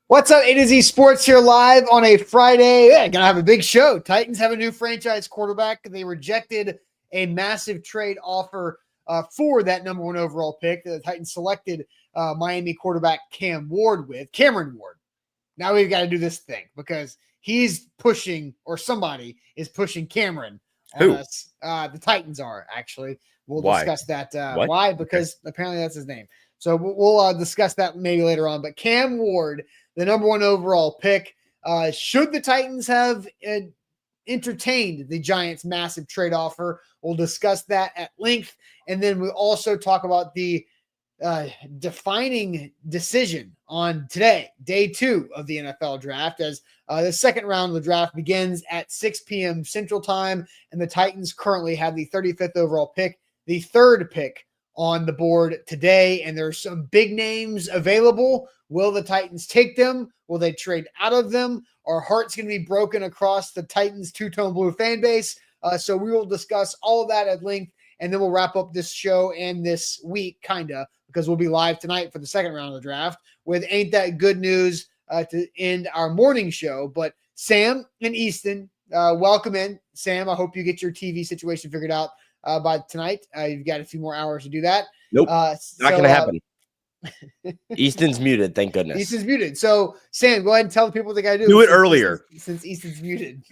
What's up, A to Z Sports here live on a Friday. Yeah, gonna have a big show. Titans have a new franchise quarterback. They rejected a massive trade offer for that number one overall pick that the Titans selected Miami quarterback Cameron Ward. Now we've got to do this thing because he's pushing, or somebody is pushing Cameron on us. The Titans are actually. We'll discuss that. Why? Because apparently that's his name. So we'll discuss that maybe later on. But Cam Ward, the number one overall pick, should the Titans have entertained the Giants' massive trade offer? We'll discuss that at length. And then we'll also talk about the defining decision on today, day 2 of the NFL draft, as the second round of the draft begins at 6 p.m. Central Time, and the Titans currently have the 35th overall pick, the third pick on the board today, and there's some big names available. Will the Titans take them? Will they trade out of them? Our heart's going to be broken across the Titans two-tone blue fan base, so we will discuss all of that at length, and then we'll wrap up this show and this week, because we'll be live tonight for the second round of the draft with Ain't That Good News to end our morning show. But Sam and Easton, welcome in. Sam, I hope you get your TV situation figured out by tonight. You've got a few more hours to do that. Nope, not going to happen. Easton's muted, thank goodness. Easton's muted. So, Sam, go ahead and tell the people what they got to do. Do it earlier. Since Easton's muted.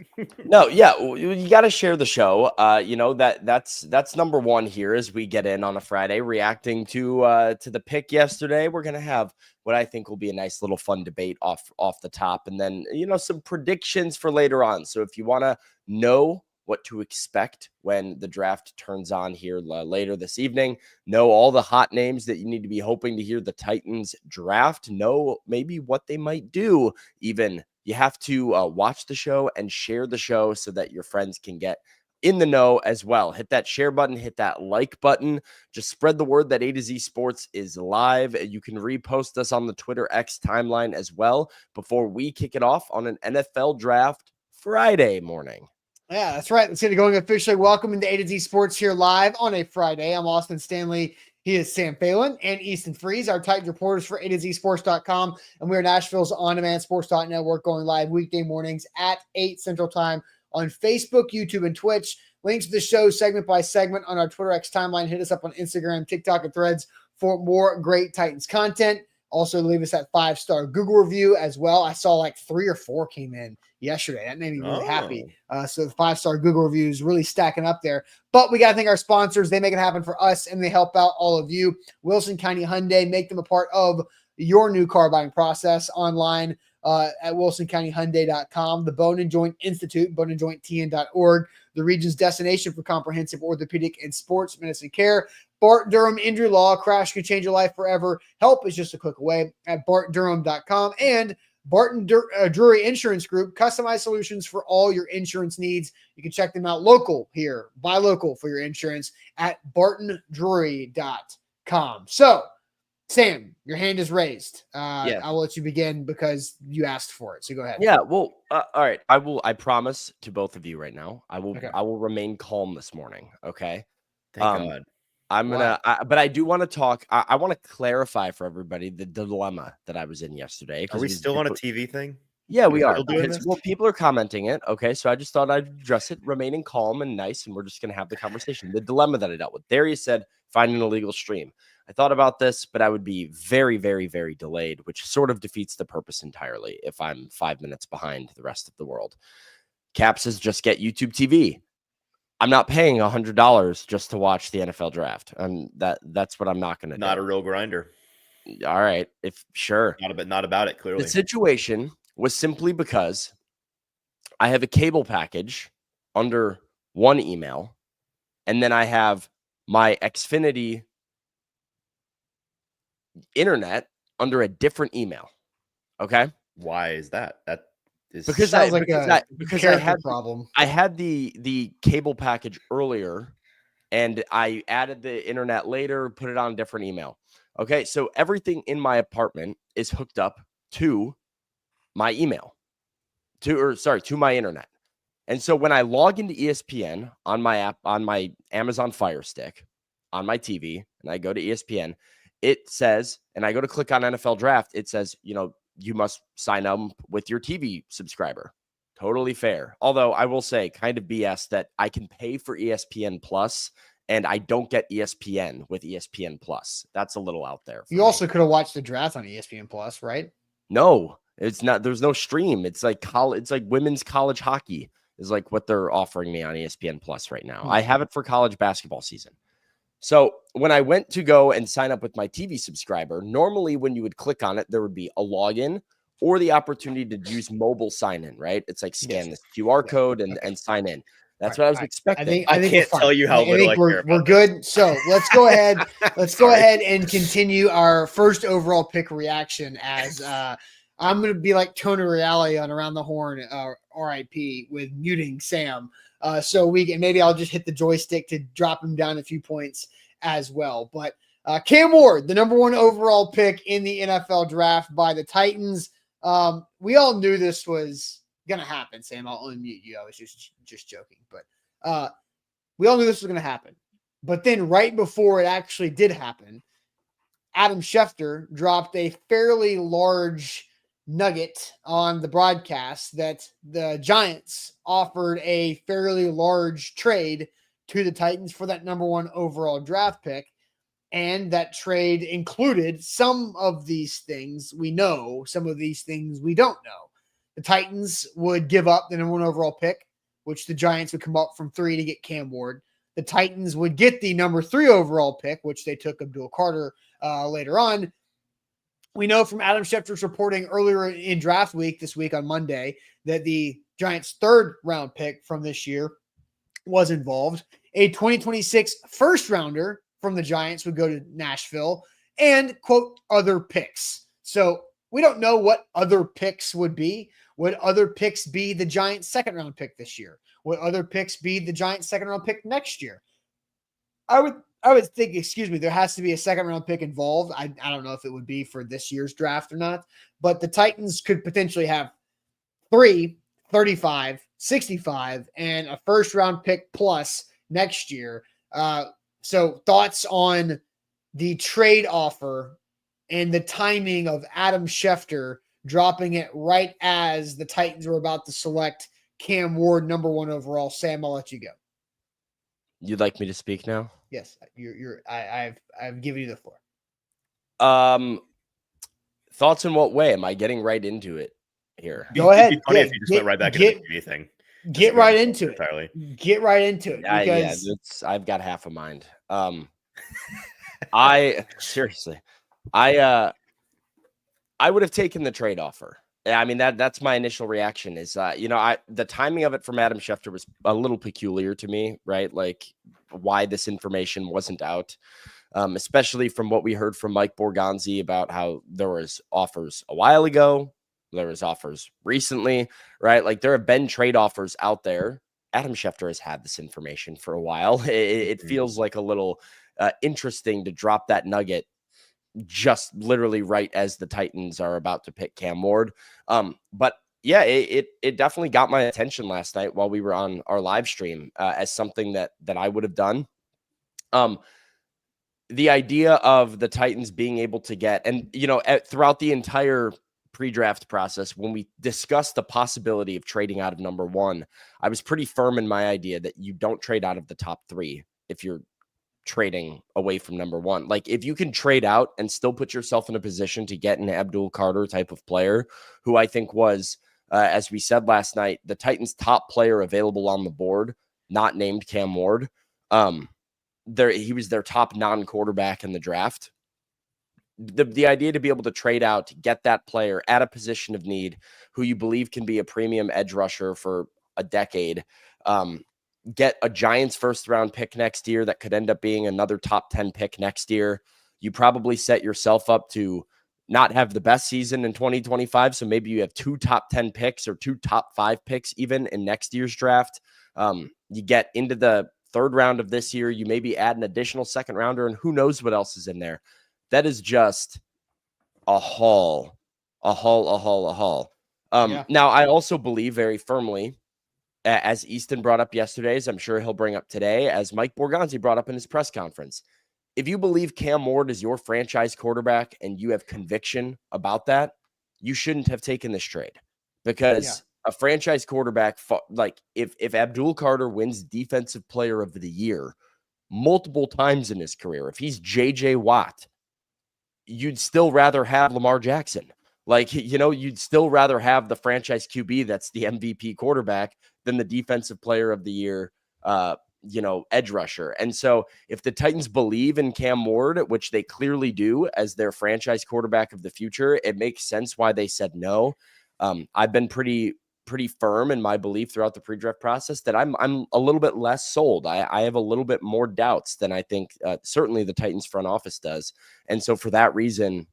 No, yeah, you got to share the show. That's number one here as we get in on a Friday, reacting to the pick yesterday. We're going to have what I think will be a nice little fun debate off the top, and then, some predictions for later on. So if you want to know what to expect when the draft turns on here later this evening, know all the hot names that you need to be hoping to hear the Titans draft, know maybe what they might do even. You have to watch the show and share the show so that your friends can get in the know as well. Hit that share button, hit that like button. Just spread the word that A to Z Sports is live. You can repost us on the Twitter X timeline as well before we kick it off on an NFL draft Friday morning. Yeah, that's right. Let's get it going officially. Welcome into A to Z Sports here live on a Friday. I'm Austin Stanley. He is Sam Phelan and Easton Freeze, our Titans reporters for A to Z Sports.com. And we are Nashville's on-demand sports network, going live weekday mornings at 8 Central Time on Facebook, YouTube, and Twitch. Links to the show segment by segment on our Twitter X timeline. Hit us up on Instagram, TikTok, and Threads for more great Titans content. Also, leave us that 5-star Google review as well. I saw like 3 or 4 came in yesterday. That made me really happy. So the 5-star Google review is really stacking up there. But we got to thank our sponsors. They make it happen for us, and they help out all of you. Wilson County Hyundai, make them a part of your new car buying process online at wilsoncountyhyundai.com. The Bone and Joint Institute, boneandjointtn.org, the region's destination for comprehensive orthopedic and sports medicine care. Bart Durham Injury Law, crash can change your life forever. Help is just a click away at bartdurham.com. And Barton Drury Insurance Group, customized solutions for all your insurance needs. You can check them out local here, buy local for your insurance at bartondrury.com. So, Sam, your hand is raised. Yes. I will let you begin because you asked for it. So go ahead. Yeah, well, all right. I promise to both of you right now, I will remain calm this morning. Okay. Thank God. But I do want to talk. I want to clarify for everybody the dilemma that I was in yesterday. Are we still on a TV thing? Yeah, we are. Well, people are commenting it. Okay, so I just thought I'd address it, remaining calm and nice, and we're just going to have the conversation. The dilemma that I dealt with. Darius said, find an illegal stream. I thought about this, but I would be very, very, very delayed, which sort of defeats the purpose entirely if I'm 5 minutes behind the rest of the world. Cap says, just get YouTube TV. I'm not paying $100 just to watch the NFL draft. That's what I'm not going to do. Not a real grinder. All right. Sure. Not about it, clearly. The situation was simply because I have a cable package under one email, and then I have my Xfinity internet under a different email. Okay. Why is that? That is because I had problem. I had the cable package earlier, and I added the internet later, put it on a different email. Okay, so everything in my apartment is hooked up to my email, to my internet. And so when I log into ESPN on my app, on my Amazon Fire Stick, on my TV, and I go to ESPN, it says, and I go to click on NFL Draft, it says, you must sign up with your TV subscriber. Totally fair. Although I will say kind of BS that I can pay for ESPN Plus and I don't get ESPN with ESPN Plus. That's a little out there. You also could have watched the draft on ESPN Plus, right? No, it's not. There's no stream. It's like college. It's like women's college hockey is like what they're offering me on ESPN Plus right now. I have it for college basketball season. So when I went to go and sign up with my TV subscriber, normally when you would click on it, there would be a login or the opportunity to use mobile sign in, right? It's like scan this QR code and sign in. That's what I was expecting. I can't tell you how little I care about we're good. So let's go ahead. Let's go ahead and continue our first overall pick reaction as I'm going to be like Tony Reale on Around the Horn, RIP, with muting Sam. So maybe I'll just hit the joystick to drop him down a few points as well. But Cam Ward, the number 1 overall pick in the NFL draft by the Titans. We all knew this was going to happen, Sam. I'll unmute you. I was just joking. But we all knew this was going to happen. But then right before it actually did happen, Adam Schefter dropped a fairly large nugget on the broadcast that the Giants offered a fairly large trade to the Titans for that number 1 overall draft pick. And that trade included some of these things we know, some of these things we don't know. The Titans would give up the number 1 overall pick, which the Giants would come up from 3 to get Cam Ward. The Titans would get the number 3 overall pick, which they took Abdul Carter later on. We know from Adam Schefter's reporting earlier in draft week, this week on Monday, that the Giants' 3rd round pick from this year was involved. A 2026 first rounder from the Giants would go to Nashville and, quote, other picks. So we don't know what other picks would be. Would other picks be the Giants' 2nd round pick this year? Would other picks be the Giants' 2nd round pick next year? I would think, there has to be a 2nd round pick involved. I don't know if it would be for this year's draft or not, but the Titans could potentially have 3, 35, 65, and a first round pick plus next year. So thoughts on the trade offer and the timing of Adam Schefter dropping it right as the Titans were about to select Cam Ward, number 1 overall. Sam, I'll let you go. You'd like me to speak now? Yes, I've given you the floor. Thoughts in what way? Am I getting right into it here? Go ahead. It'd be funny if you just went right back into the TV thing. Get right into it. Entirely. Get right into it. Yeah, I've got half a mind. I seriously, I would have taken the trade offer. I mean, that's my initial reaction is, the timing of it from Adam Schefter was a little peculiar to me, right? Like why this information wasn't out, especially from what we heard from Mike Borgonzi about how there was offers a while ago. There was offers recently, right? Like there have been trade offers out there. Adam Schefter has had this information for a while. It feels like a little interesting to drop that nugget just literally right as the Titans are about to pick Cam Ward. But yeah, it definitely got my attention last night while we were on our live stream as something that I would have done. The idea of the Titans being able to get, and throughout the entire pre-draft process, when we discussed the possibility of trading out of number 1, I was pretty firm in my idea that you don't trade out of the top 3 if you're trading away from number 1. Like if you can trade out and still put yourself in a position to get an Abdul Carter type of player, who I think was, as we said last night, the Titans' top player available on the board, not named Cam Ward. He was their top non-quarterback in the draft. The idea to be able to trade out to get that player at a position of need who you believe can be a premium edge rusher for a decade, get a Giants 1st round pick next year that could end up being another top 10 pick next year. You probably set yourself up to not have the best season in 2025. So maybe you have 2 top 10 picks or 2 top 5 picks even in next year's draft. You get into the 3rd round of this year, you maybe add an additional 2nd rounder, and who knows what else is in there. That is just a haul. Now, I also believe very firmly, as Easton brought up yesterday, as I'm sure he'll bring up today, as Mike Borgonzi brought up in his press conference, if you believe Cam Ward is your franchise quarterback and you have conviction about that, you shouldn't have taken this trade because a franchise quarterback, like if Abdul Carter wins Defensive Player of the Year multiple times in his career, if he's JJ Watt, you'd still rather have Lamar Jackson. Like, you'd still rather have the franchise QB that's the MVP quarterback than the Defensive Player of the Year, edge rusher. And so if the Titans believe in Cam Ward, which they clearly do as their franchise quarterback of the future, it makes sense why they said no. I've been pretty firm in my belief throughout the pre-draft process that I'm a little bit less sold. I have a little bit more doubts than I think certainly the Titans front office does. And so for that reason,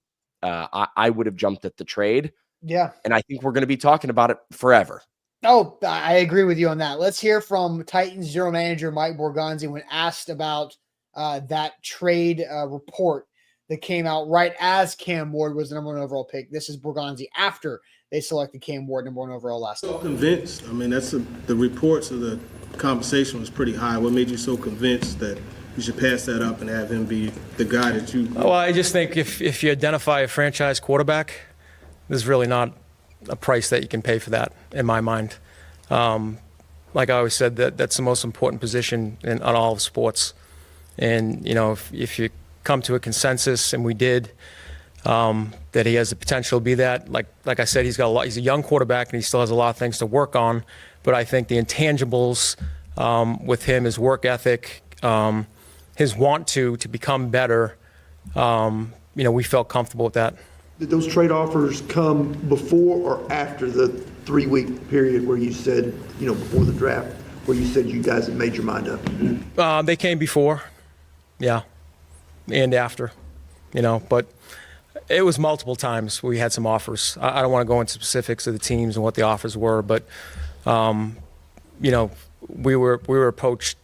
I would have jumped at the trade. Yeah. And I think we're going to be talking about it forever. Oh, I agree with you on that. Let's hear from Titans general manager Mike Borgonzi when asked about that trade report that came out right as Cam Ward was the number 1 overall pick. This is Borgonzi after they selected Cam Ward number 1 overall last night. Convinced. I mean, the reports of the compensation was pretty high. What made you so convinced that you should pass that up and have him be the guy that you? Well, I just think if you identify a franchise quarterback, there's really not a price that you can pay for that in my mind. Like I always said, that's the most important position on all of sports. And if you come to a consensus, and we did, that he has the potential to be that. Like I said, he's a young quarterback and he still has a lot of things to work on. But I think the intangibles with him, his work ethic, his want to become better, we felt comfortable with that. Did those trade offers come before or after the 3-week period where you said, before the draft, where you said you guys had made your mind up? They came before, and after, but it was multiple times we had some offers. I don't want to go into specifics of the teams and what the offers were, but, we were approached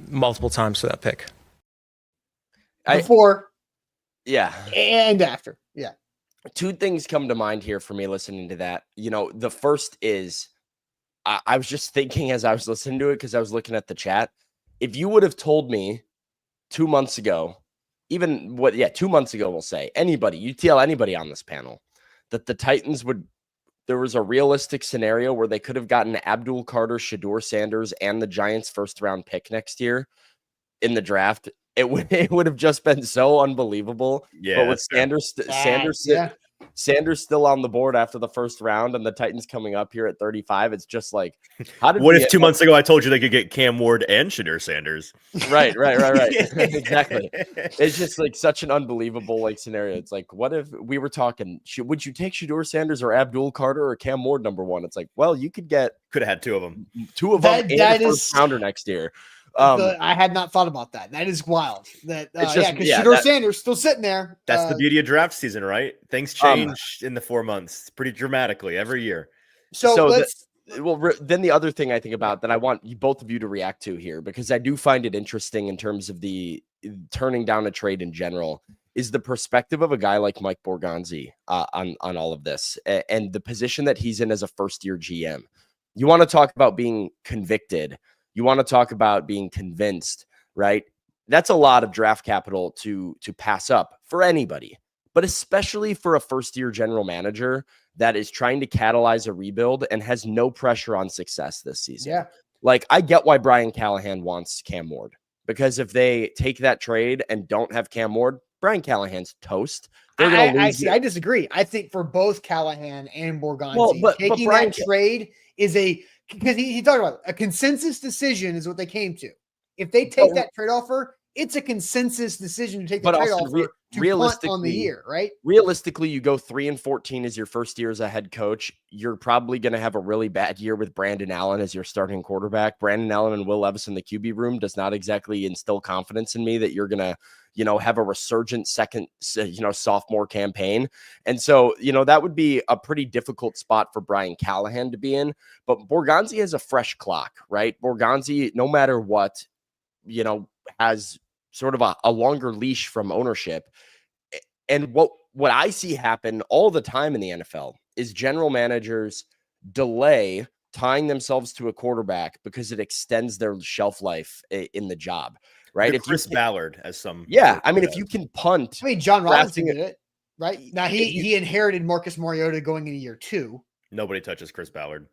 multiple times for that pick. Before. Yeah. And after. Yeah. Two things come to mind here for me listening to that. The first is I was just thinking as I was listening to it, because I was looking at the chat. If you would have told me 2 months ago, 2 months ago, we'll say, you tell anybody on this panel that the Titans there was a realistic scenario where they could have gotten Abdul Carter, Shedeur Sanders, and the Giants' first-round pick next year in the draft, it would have just been so unbelievable. Yeah, but with Sanders still on the board after the first round and the Titans coming up here at 35, it's just like, what if 2 months ago I told you they could get Cam Ward and Shedeur Sanders? Right. Exactly. It's just like such an unbelievable scenario. It's like, what if we were talking, would you take Shedeur Sanders or Abdul Carter or Cam Ward number 1? It's like, well, you could have had two of them and a first rounder next year. I had not thought about that. That is wild. Because Shedeur Sanders still sitting there. That's the beauty of draft season, right? Things change in the 4 months pretty dramatically every year. Then the other thing I think about that I want both of you to react to here, because I do find it interesting in terms of the turning down a trade in general, is the perspective of a guy like Mike Borgonzi on all of this and the position that he's in as a first-year GM. You want to talk about being convicted. You want to talk about being convinced, right? That's a lot of draft capital to pass up for anybody, but especially for a first-year general manager that is trying to catalyze a rebuild and has no pressure on success this season. Yeah. Like, I get why Brian Callahan wants Cam Ward, because if they take that trade and don't have Cam Ward, Brian Callahan's toast. I disagree. I think for both Callahan and Borgonzi, taking that trade is because he talked about a consensus decision is what they came to. If they take that trade offer, it's a consensus decision to take the trade offer to punt on the year, right? Realistically, you go 3-14 as your first year as a head coach. You're probably going to have a really bad year with Brandon Allen as your starting quarterback. Brandon Allen and Will Levis in the QB room does not exactly instill confidence in me that you're going to, have a resurgent second, sophomore campaign. And so, that would be a pretty difficult spot for Brian Callahan to be in. But Borgonzi has a fresh clock, right? Borgonzi, no matter what, has sort of a longer leash from ownership. And what I see happen all the time in the NFL is general managers delay tying themselves to a quarterback because it extends their shelf life in the job, right? Chris Ballard as some. Yeah. I mean, if you can punt. John Robinson did it. right? Now he inherited Marcus Mariota going into year 2. Nobody touches Chris Ballard.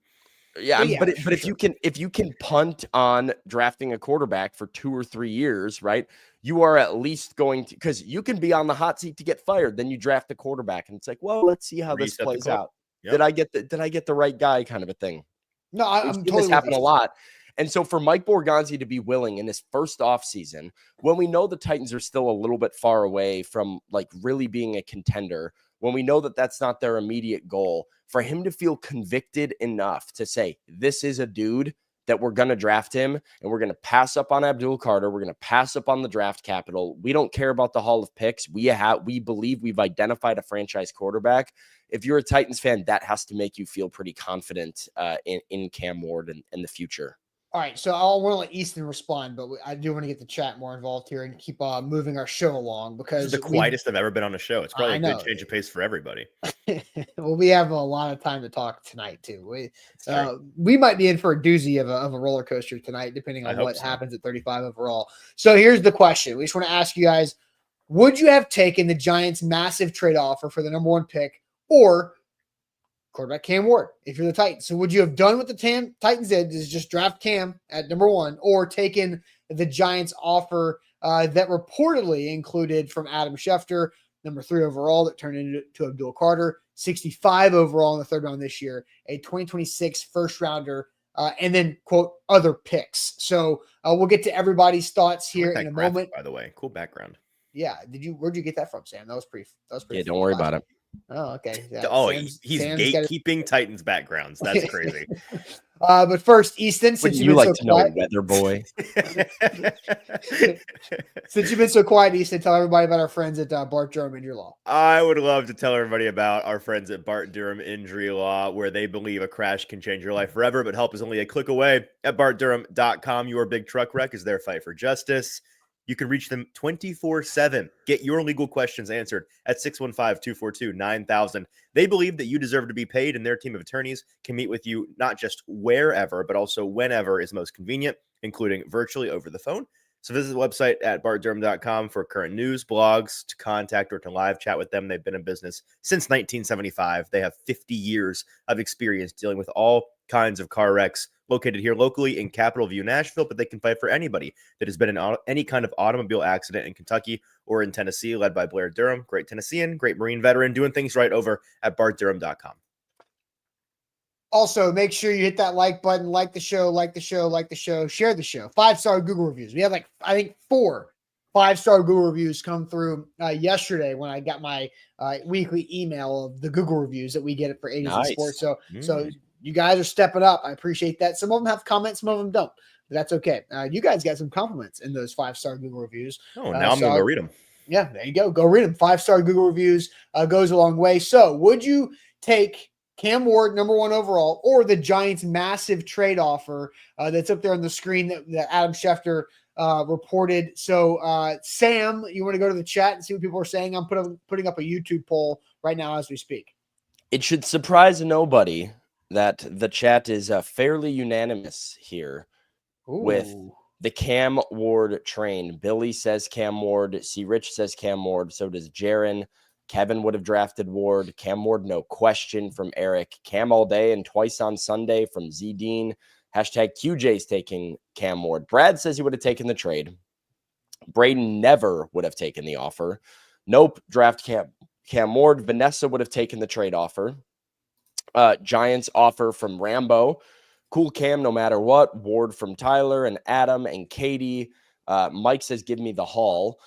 Yeah, Well, yeah, but for if sure. you can punt on drafting a quarterback for 2 or 3 years, right? You are at least going to, because you can be on the hot seat to get fired. Then you draft a quarterback, and it's like, well, let's see how this Reset the plays clock. out. Yep. Did I get the right guy? Kind of a thing. No, We've I'm seen totally this with happen you. a lot. And so for Mike Borgonzi to be willing in his first offseason, when we know the Titans are still a little bit far away from like really being a contender, when we know that that's not their immediate goal, for him to feel convicted enough to say, this is a dude that we're going to draft him and we're going to pass up on Abdul Carter. We're going to pass up on the draft capital. We don't care about the Hall of Picks. We believe we've identified a franchise quarterback. If you're a Titans fan, that has to make you feel pretty confident in Cam Ward and the future. All right, so I'll want to let Easton respond, but I do want to get the chat more involved here and keep moving our show along This because is the quietest I've ever been on a show. It's probably I a know. good change of pace for everybody. Well, we have a lot of time to talk tonight too. true. We might be in for a doozy of a roller coaster tonight, depending I on hope what so. happens at 35 overall. So here's the question: we just want to ask you guys: would you have taken the Giants' massive trade offer for the number 1 pick or quarterback Cam Ward if you're the Titans? So would you have done what the Titans did, is just draft Cam at number 1, or taken the Giants' offer that reportedly included from Adam Schefter, number 3 overall, that turned into Abdul Carter, 65 overall in the 3rd round this year, a 2026 first rounder, and then, quote, other picks. So we'll get to everybody's thoughts here in a graphic, moment. by the way, cool background. Yeah. Where'd you get that from, Sam? That was pretty. Yeah, don't worry about it. Oh, okay. Yeah, He's Sam's gatekeeping Titans backgrounds. That's crazy. But first, Easton, since Wouldn't you've you been like so to know, quiet, weather boy? since you've been so quiet, Easton, tell everybody about our friends at Bart Durham Injury Law. I would love to tell everybody about our friends at Bart Durham Injury Law, where they believe a crash can change your life forever, but help is only a click away. At BartDurham.com, your big truck wreck is their fight for justice. You can reach them 24/7. Get your legal questions answered at 615-242-9000. They believe that you deserve to be paid, and their team of attorneys can meet with you not just wherever, but also whenever is most convenient, including virtually over the phone. So visit the website at bartdurham.com for current news, blogs, to contact or to live chat with them. They've been in business since 1975. They have 50 years of experience dealing with all kinds of car wrecks, located here locally in Capitol View, Nashville, but they can fight for anybody that has been in any kind of automobile accident in Kentucky or in Tennessee, led by Blair Durham, great Tennessean, great Marine veteran, doing things right over at bartdurham.com. Also, make sure you hit that like button, like the show, share the show. 5-star Google reviews. We have I think 4 5-star Google reviews come through yesterday when I got my weekly email of the Google reviews that we get for 80s Nice. Sports. So you guys are stepping up. I appreciate that. Some of them have comments, some of them don't. But that's okay. You guys got some compliments in those 5-star Google reviews. Oh, now I'm going to go read them. Yeah, there you go. Go read them. 5-star Google reviews goes a long way. So would you take Cam Ward, number 1 overall, or the Giants' massive trade offer that's up there on the screen that Adam Schefter reported? So, Sam, you want to go to the chat and see what people are saying? I'm putting up a YouTube poll right now as we speak. It should surprise nobody that the chat is fairly unanimous here with the Cam Ward train. Billy says Cam Ward. C. Rich says Cam Ward. So does Jaron. Kevin would have drafted Ward. Cam Ward, no question, from Eric. Cam all day and twice on Sunday from Z Dean. Hashtag QJ's taking Cam Ward. Brad says he would have taken the trade. Braden never would have taken the offer. Nope, draft Cam Ward. Vanessa would have taken the trade offer. Giants offer from Rambo. Cool Cam no matter what. Ward from Tyler and Adam and Katie. Mike says, give me the haul.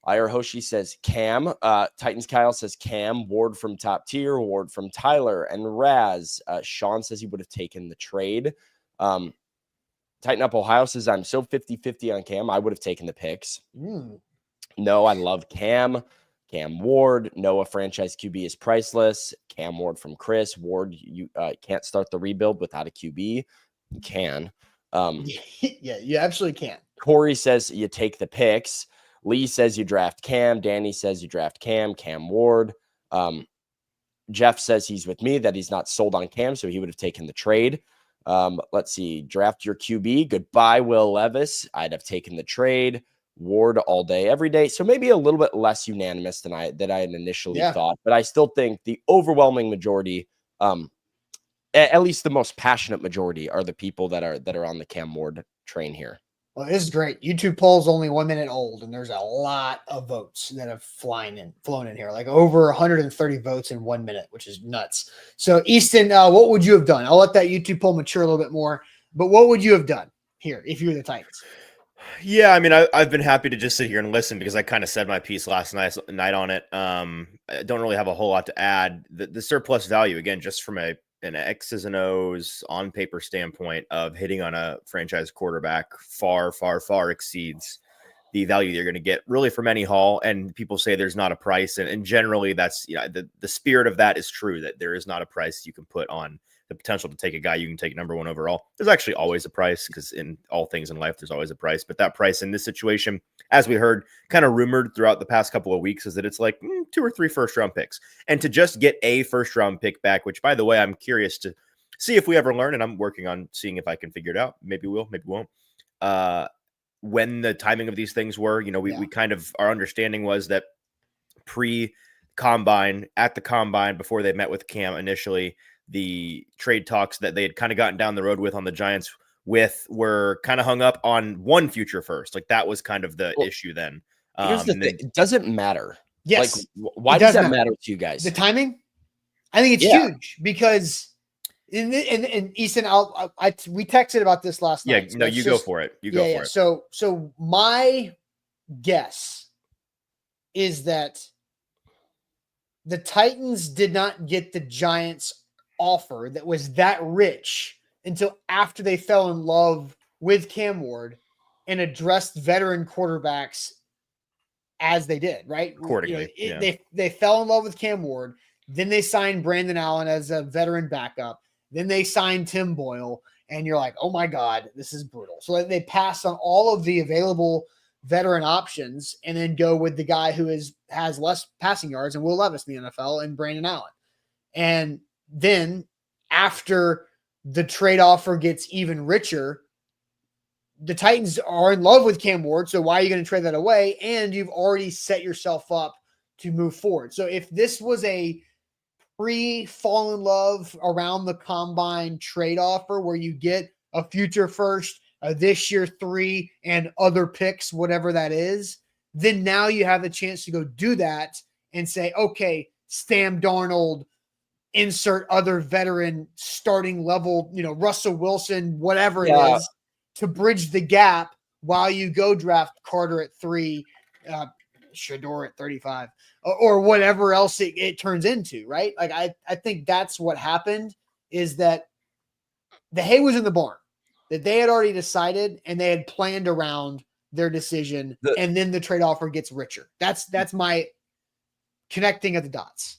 Ira Hoshi says Cam. Titans Kyle says Cam. Ward from Top Tier. Ward from Tyler and Raz. Sean says he would have taken the trade. Tighten Up Ohio says, I'm so 50-50 on Cam. I would have taken the picks. No, I love Cam. Cam Ward. Noah franchise QB is priceless. Cam Ward from Chris. Ward, you can't start the rebuild without a QB. You can. Yeah, you absolutely can. Corey says you take the picks. Lee says you draft Cam. Danny says you draft Cam. Cam Ward. Jeff says he's with me, that he's not sold on Cam, so he would have taken the trade. Let's see. Draft your QB. Goodbye, Will Levis. I'd have taken the trade. Ward all day, every day. So maybe a little bit less unanimous than I had initially thought, but I still think the overwhelming majority, at least the most passionate majority, are the people that are on the Cam Ward train here. Well, this is great. YouTube poll's only 1 minute old, and there's a lot of votes that have flown in here, like over 130 votes in 1 minute, which is nuts. So, Easton, what would you have done? I'll let that YouTube poll mature a little bit more, but what would you have done here if you were the Titans? Yeah, I mean, I've been happy to just sit here and listen because I kind of said my piece last night on it. I don't really have a whole lot to add. The surplus value, again, just from an X's and O's on paper standpoint of hitting on a franchise quarterback far, far, far exceeds the value you're going to get really from any haul. And people say there's not a price. And generally that's, the spirit of that is true, that there is not a price you can put on the potential to take a guy you can take number one overall. There's actually always a price because in all things in life, there's always a price. But that price in this situation, as we heard, kind of rumored throughout the past couple of weeks, is that it's like 2 or 3 first-round picks. And to just get a first-round pick back, which, by the way, I'm curious to see if we ever learn, and I'm working on seeing if I can figure it out. Maybe we'll, maybe won't. When the timing of these things were, we kind of, our understanding was that pre-combine, at the combine, before they met with Cam initially, the trade talks that they had kind of gotten down the road with on the Giants were kind of hung up on one future first. Like that was kind of the issue then. Here's the thing. It doesn't matter. Yes. Like, why does that matter to you guys? The timing? I think it's huge because and Easton, we texted about this last night. Yeah, no, you go for it. You go for it. So my guess is that the Titans did not get the Giants offer that was that rich until after they fell in love with Cam Ward and addressed veteran quarterbacks as they did, right? Accordingly, they fell in love with Cam Ward. Then they signed Brandon Allen as a veteran backup. Then they signed Tim Boyle, and you're like, oh my God, this is brutal. So they pass on all of the available veteran options and then go with the guy who has less passing yards and Will Levis in the NFL and Brandon Allen. And then after the trade offer gets even richer, the Titans are in love with Cam Ward. So why are you going to trade that away? And you've already set yourself up to move forward. So if this was a pre-fall in love around the combine trade offer where you get a future first, this year 3 and other picks, whatever that is, then now you have the chance to go do that and say, okay, Sam Darnold, insert other veteran starting level, Russell Wilson, whatever it is, to bridge the gap while you go draft Carter at 3, Shador at 35, or whatever else it turns into, right? Like I think that's what happened, is that the hay was in the barn, that they had already decided and they had planned around their decision, and then the trade offer gets richer. That's my connecting of the dots.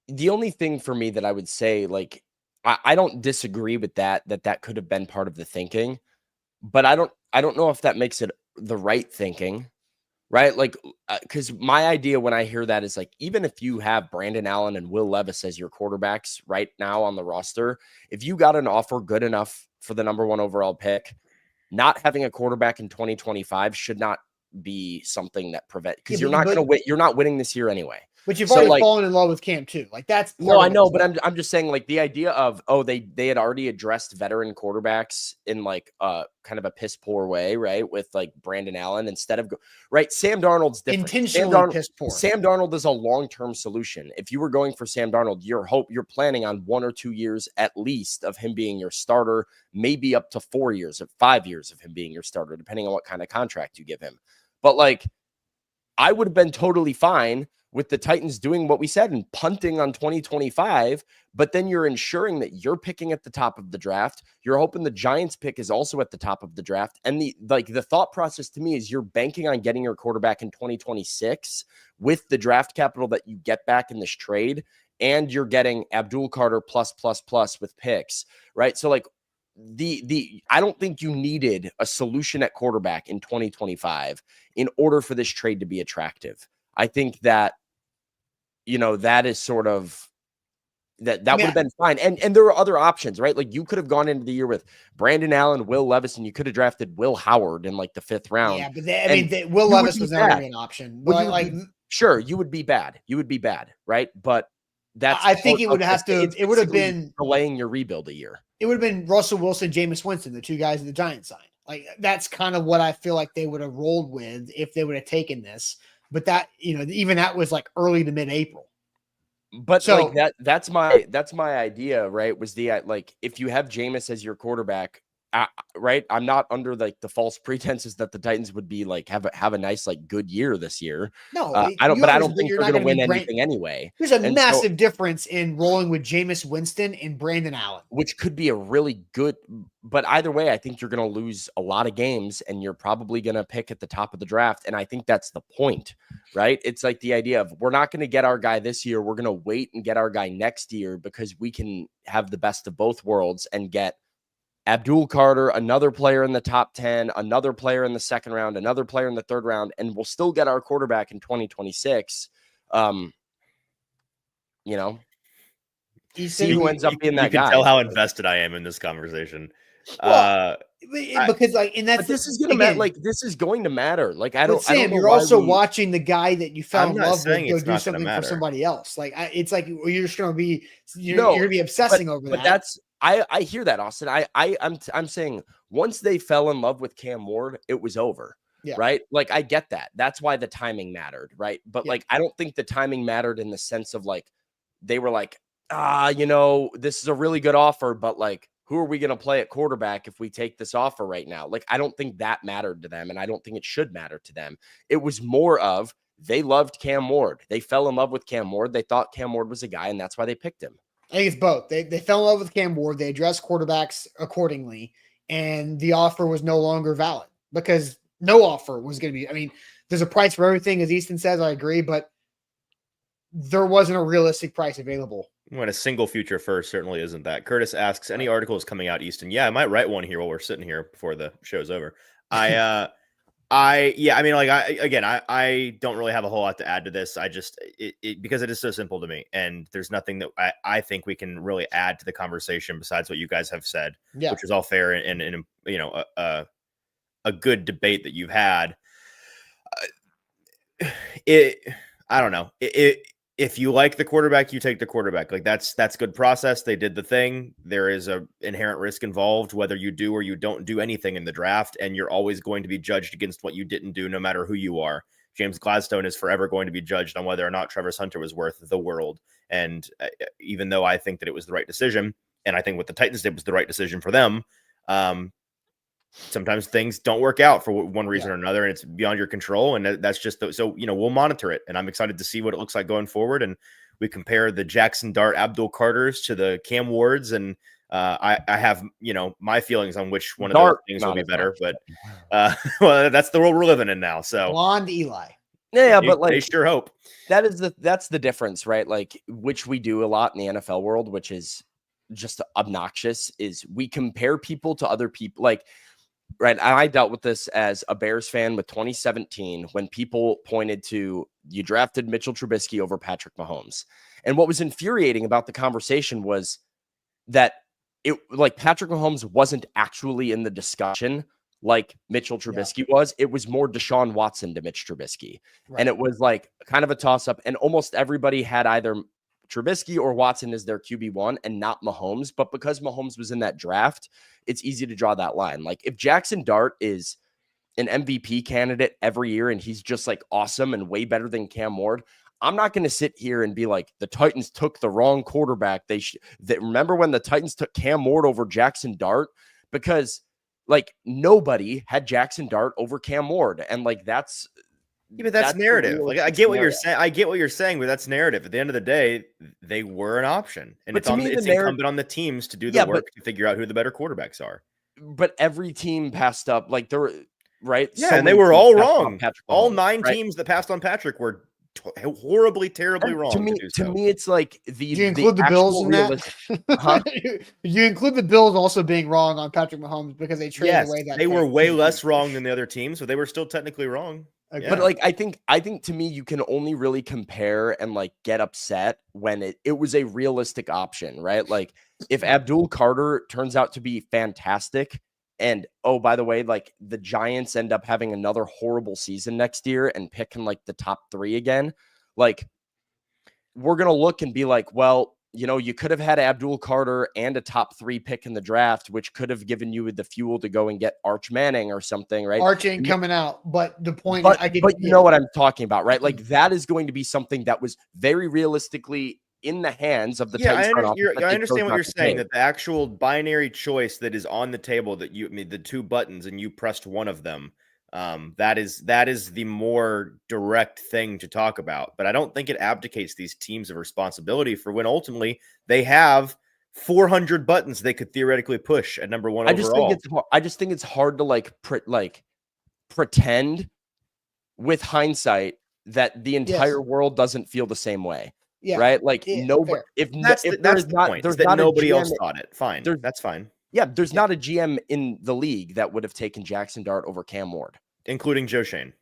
The only thing for me that I would say, like, I don't disagree with that could have been part of the thinking, but I don't know if that makes it the right thinking, right? Like, because my idea when I hear that is like, even if you have Brandon Allen and Will Levis as your quarterbacks right now on the roster, if you got an offer good enough for the number 1 overall pick, not having a quarterback in 2025 should not be something that because you're not going to win. You're not winning this year anyway. But you've already fallen in love with Cam too. Like that's I know, but I'm just saying, like, the idea of they had already addressed veteran quarterbacks in like kind of a piss poor way, right? With like Brandon Allen instead of right. Sam Darnold's different. Intentionally piss poor. Sam Darnold is a long-term solution. If you were going for Sam Darnold, you're planning on 1 or 2 years at least of him being your starter, maybe up to 4 years or 5 years of him being your starter, depending on what kind of contract you give him. But like, I would have been totally fine with the Titans doing what we said and punting on 2025, but then you're ensuring that you're picking at the top of the draft. You're hoping the Giants pick is also at the top of the draft. And the thought process to me is you're banking on getting your quarterback in 2026 with the draft capital that you get back in this trade. And you're getting Abdul Carter plus with picks, right? So like I don't think you needed a solution at quarterback in 2025 in order for this trade to be attractive. I think that, that is sort of That would have been fine. And there were other options, right? Like you could have gone into the year with Brandon Allen, Will Levis, and you could have drafted Will Howard in like the 5th round. Yeah, but Will Levis was never going to be an option. But sure, you would be bad. You would be bad, right? But I think it would have to. It would have been delaying your rebuild a year. It would have been Russell Wilson, Jameis Winston, the 2 guys that the Giants signed. Like that's kind of what I feel like they would have rolled with if they would have taken this. But that, even that was like early to mid-April. But so, like that's my idea, right? Was like if you have Jameis as your quarterback, right? I'm not under like the false pretenses that the Titans would be like have a nice like good year this year. No, I don't. But I don't think you're going to win anything anyway. There's a massive difference in rolling with Jameis Winston and Brandon Allen, which could be a really good. But either way, I think you're going to lose a lot of games, and you're probably going to pick at the top of the draft. And I think that's the point, right? It's like the idea of we're not going to get our guy this year. We're going to wait and get our guy next year because we can have the best of both worlds and get Abdul Carter, another player in the top 10, another player in the 2nd round, another player in the 3rd round, and we'll still get our quarterback in 2026. See who ends up being that guy. You can tell how invested I am in this conversation. Because this is going to matter. Like I don't. Sam, you're also watching the guy that you fell in love with go do something for somebody else. Like it's like you're just going to be you're going to be obsessing over that. But that's. I hear that, Austin. I'm saying once they fell in love with Cam Ward, it was over. Yeah. Right. Like I get that. That's why the timing mattered. Right. But like I don't think the timing mattered in the sense of like they were like, this is a really good offer, but like who are we going to play at quarterback if we take this offer right now? Like I don't think that mattered to them, and I don't think it should matter to them. It was more of they loved Cam Ward. They fell in love with Cam Ward. They thought Cam Ward was a guy, and that's why they picked him. I think it's both. They fell in love with Cam Ward. They addressed quarterbacks accordingly, and the offer was no longer valid because no offer was going to be. I mean, there's a price for everything, as Easton says. I agree, but there wasn't a realistic price available. When a single future first certainly isn't that. Curtis asks, any articles coming out, Easton? Yeah, I might write one here while we're sitting here before the show's over. I don't really have a whole lot to add to this. I just, because it is so simple to me, and there's nothing that I think we can really add to the conversation besides what you guys have said, which is all fair and a good debate that you've had. I don't know. If you like the quarterback, you take the quarterback. Like that's good process. They did the thing. There is a inherent risk involved, whether you do or you don't do anything in the draft, and you're always going to be judged against what you didn't do, no matter who you are. James Gladstone is forever going to be judged on whether or not Travis Hunter was worth the world. And even though I think that it was the right decision, and I think what the Titans did was the right decision for them, sometimes things don't work out for one reason or another, and it's beyond your control. And that's just so we'll monitor it, and I'm excited to see what it looks like going forward. And we compare the Jackson Dart, Abdul Carters to the Cam Wards, and I have my feelings on which one of those things will be better. But well, that's the world we're living in now. So blonde Eli. Yeah, but like they sure hope that's the difference, right? Like which we do a lot in the NFL world, which is just obnoxious, is we compare people to other people, like. Right. I dealt with this as a Bears fan with 2017 when people pointed to you drafted Mitchell Trubisky over Patrick Mahomes. And what was infuriating about the conversation was that it like Patrick Mahomes wasn't actually in the discussion like Mitchell Trubisky was. It was more Deshaun Watson to Mitch Trubisky. Right. And it was like kind of a toss up. And almost everybody had either Trubisky or Watson as their QB1 and not Mahomes. But because Mahomes was in that draft, it's easy to draw that line. Like if Jackson Dart is an MVP candidate every year and he's just like awesome and way better than Cam Ward, I'm not going to sit here and be like, the Titans took the wrong quarterback. Remember when the Titans took Cam Ward over Jackson Dart? Because like nobody had Jackson Dart over Cam Ward. And like, that's narrative. Like I get what you're saying. I get what you're saying, but that's narrative. At the end of the day, they were an option, and it's incumbent on the teams to do the work to figure out who the better quarterbacks are. But every team passed up, like there were right. Yeah, and they were all wrong. All 9 teams that passed on Patrick were horribly, terribly wrong. To me, it's like do you include the Bills in that? Huh? You include the Bills also being wrong on Patrick Mahomes because they traded away that. They were way less wrong than the other teams, but they were still technically wrong. Okay. But like, I think to me, you can only really compare and like get upset when it was a realistic option, right? Like if Abdul Carter turns out to be fantastic, and oh, by the way, like the Giants end up having another horrible season next year and picking like the top 3 again, like we're gonna look and be like, well, you could have had Abdul Carter and a top 3 pick in the draft, which could have given you the fuel to go and get Arch Manning or something, right? Arch ain't coming out, but the point But, is, but you know what I'm talking about, right? Like that is going to be something that was very realistically in the hands of the Titans front office that I they understand chose what not you're to saying, take. that the actual binary choice that is on the table, that the 2 buttons and you pressed one of them, that is the more direct thing to talk about. But I don't think it abdicates these teams of responsibility for when ultimately they have 400 buttons they could theoretically push at number 1 overall. I just think it's hard to like pretend with hindsight that the entire world doesn't feel the same way. Yeah. Right? Like Yeah, nobody, fair. if That's the point. Is that nobody else thought it. Fine. That's fine. Yeah, there's not a GM in the league that would have taken Jackson Dart over Cam Ward, including Joe Shane.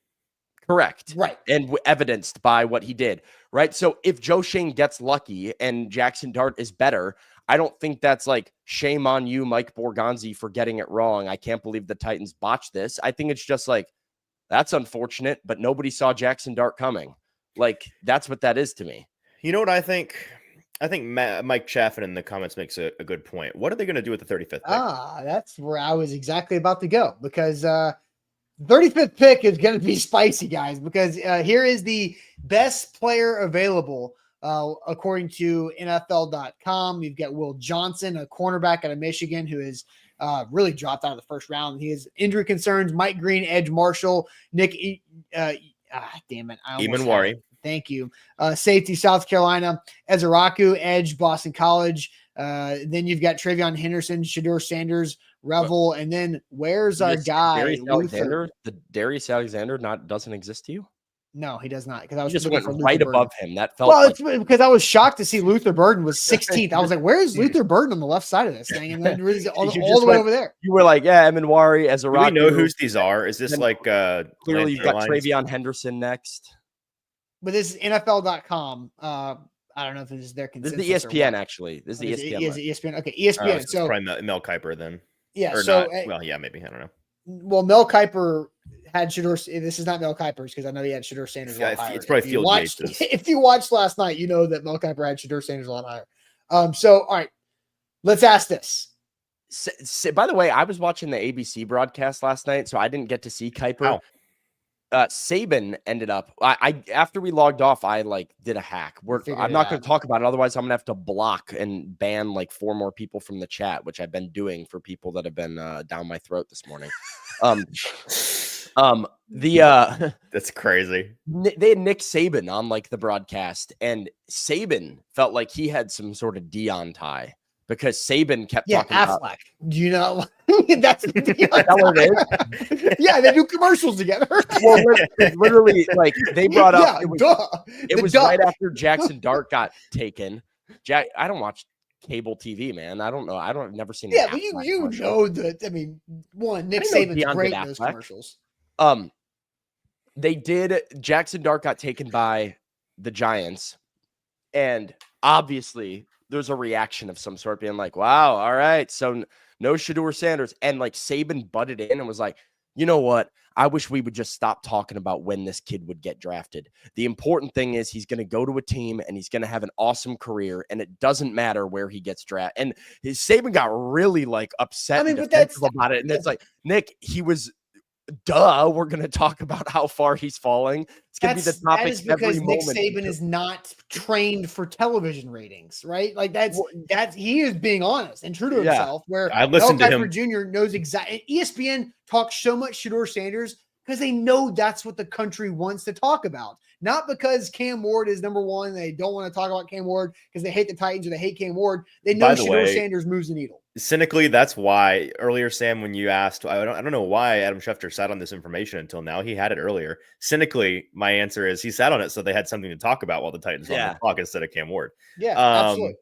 Correct. Right. And evidenced by what he did. Right. So if Joe Shane gets lucky and Jackson Dart is better, I don't think that's like shame on you, Mike Borgonzi, for getting it wrong. I can't believe the Titans botched this. I think it's just like, that's unfortunate, but nobody saw Jackson Dart coming. Like, that's what that is to me. You know what I think? I think Mike Chaffin in the comments makes a good point. What are they going to do with the 35th pick? That's where I was exactly about to go, because 35th pick is going to be spicy, guys, because here is the best player available according to NFL.com. You've got Will Johnson, a cornerback out of Michigan, who is really dropped out of the first round. He has injury concerns. Mike Green, edge Marshall, Nick, damn it, Eamon. Thank you. Safety, South Carolina. Ezeraku, edge, Boston College. Then you've got Travion Henderson, Shedeur Sanders, Revel, and then where's our guy? Darius Alexander doesn't exist to you? No, he does not. Because I was just looking went for right Luther above Burden. him. That felt well, it's because I was shocked to see Luther Burden was 16th. I was like, where is Luther Burden on the left side of this thing? And then really all the way over there. You were like, yeah, Eminwari, Ezeraku. Do we know whose these are? Is this like clearly you've got Travion Henderson next? But this is NFL.com. I don't know if this is their consensus. This is the ESPN, actually. This is the ESPN. Is it ESPN? Okay, ESPN. So probably Mel Kiper then. Yeah. Or so, not. Well, yeah, maybe. I don't know. Well, Mel Kiper had Shedeur. This is not Mel Kiper's, because I know he had Shedeur Sanders. Yeah, it's probably Field Yates. If you watched last night, you know that Mel Kiper had Shedeur Sanders a lot higher. So, all right, let's ask this. By the way, I was watching the ABC broadcast last night, so I didn't get to see Kiper. Saban ended up. I after we logged off, I did a hack. I'm not going to talk about it, otherwise I'm going to have to block and ban 4 more people from the chat, which I've been doing for people that have been down my throat this morning. That's crazy. They had Nick Saban on the broadcast, and Saban felt like he had some sort of Deion tie, because Saban kept talking Affleck. about. Do you know? That's what it is. Yeah, they do commercials together. Well, literally, they brought up. It was right after Jackson Dart got taken. I don't watch cable TV, man. I don't know. I've never seen. Yeah, but you know that. I mean, Nick Saban's great in those commercials. They did. Jackson Dart got taken by the Giants, and obviously there's a reaction of some sort, being like, wow, all right, so no Shedeur Sanders. And Saban butted in and was like, you know what? I wish we would just stop talking about when this kid would get drafted. The important thing is he's going to go to a team and he's going to have an awesome career, and it doesn't matter where he gets drafted. And Saban got really upset and defensive about it. And it's like, Nick, he was we're going to talk about how far he's falling. It's going to be the topic. That is because Nick Saban is not trained for television ratings, right? That's he is being honest and true to himself. Where I listened to him. Jr. knows exactly. ESPN talks so much Shedeur Sanders because they know that's what the country wants to talk about. Not because Cam Ward is number one. They don't want to talk about Cam Ward because they hate the Titans or they hate Cam Ward. They know Shedeur Sanders moves the needle. Cynically, that's why earlier, Sam, when you asked, I don't know why Adam Schefter sat on this information until now. He had it earlier. Cynically, my answer is he sat on it so they had something to talk about while the Titans were on the clock instead of Cam Ward. Yeah, absolutely.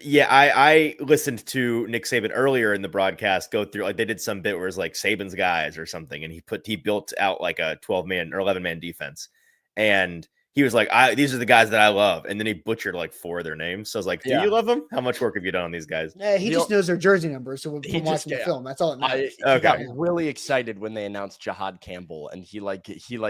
Yeah, I listened to Nick Saban earlier in the broadcast go through, like, they did some bit where it's like Saban's guys or something, and he built out like a 12-man or 11-man defense, and he was like, these are the guys that I love, and then he butchered like 4 of their names. So I was like, do you love them? How much work have you done on these guys? He just knows their jersey numbers, so He from watching the film, that's all that matters. He got really excited when they announced Jahad Campbell, and he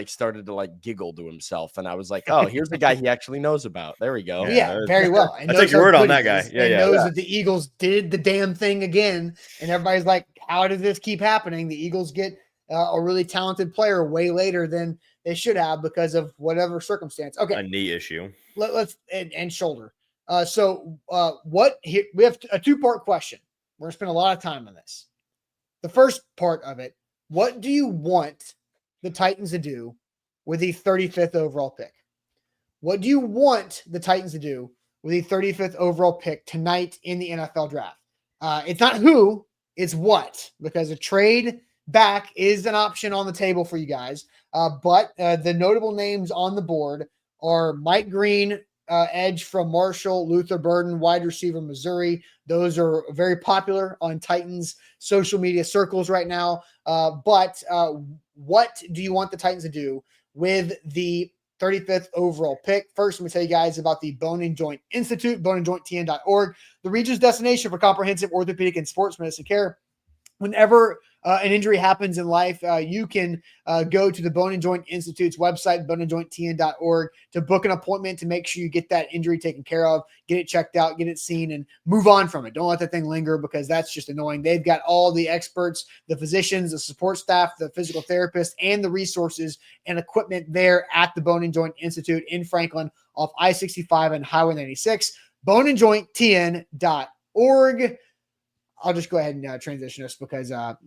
started to like giggle to himself, and I was like, oh, here's the guy he actually knows about. There we go. Yeah, very well. I take your word on that guy. Yeah, knows that the Eagles did the damn thing again, and everybody's like, how does this keep happening? The Eagles get a really talented player way later than they should have because of whatever circumstance. Okay, a knee issue. Let's and shoulder. We have a 2-part question. We're gonna spend a lot of time on this. The first part of it: what do you want the Titans to do with the 35th overall pick? What do you want the Titans to do with the 35th overall pick tonight in the NFL draft? It's not who, it's what, because a trade back is an option on the table for you guys. But the notable names on the board are Mike Green, edge from Marshall, Luther Burden, wide receiver, Missouri. Those are very popular on Titans social media circles right now. But what do you want the Titans to do with the 35th overall pick? First, I'm going to tell you guys about the Bone and Joint Institute, boneandjointtn.org, the region's destination for comprehensive orthopedic and sports medicine care. Whenever an injury happens in life, you can go to the Bone and Joint Institute's website, boneandjointtn.org, to book an appointment to make sure you get that injury taken care of, get it checked out, get it seen, and move on from it. Don't let that thing linger because that's just annoying. They've got all the experts, the physicians, the support staff, the physical therapists, and the resources and equipment there at the Bone and Joint Institute in Franklin off I-65 and Highway 96, boneandjointtn.org. I'll just go ahead and transition us because so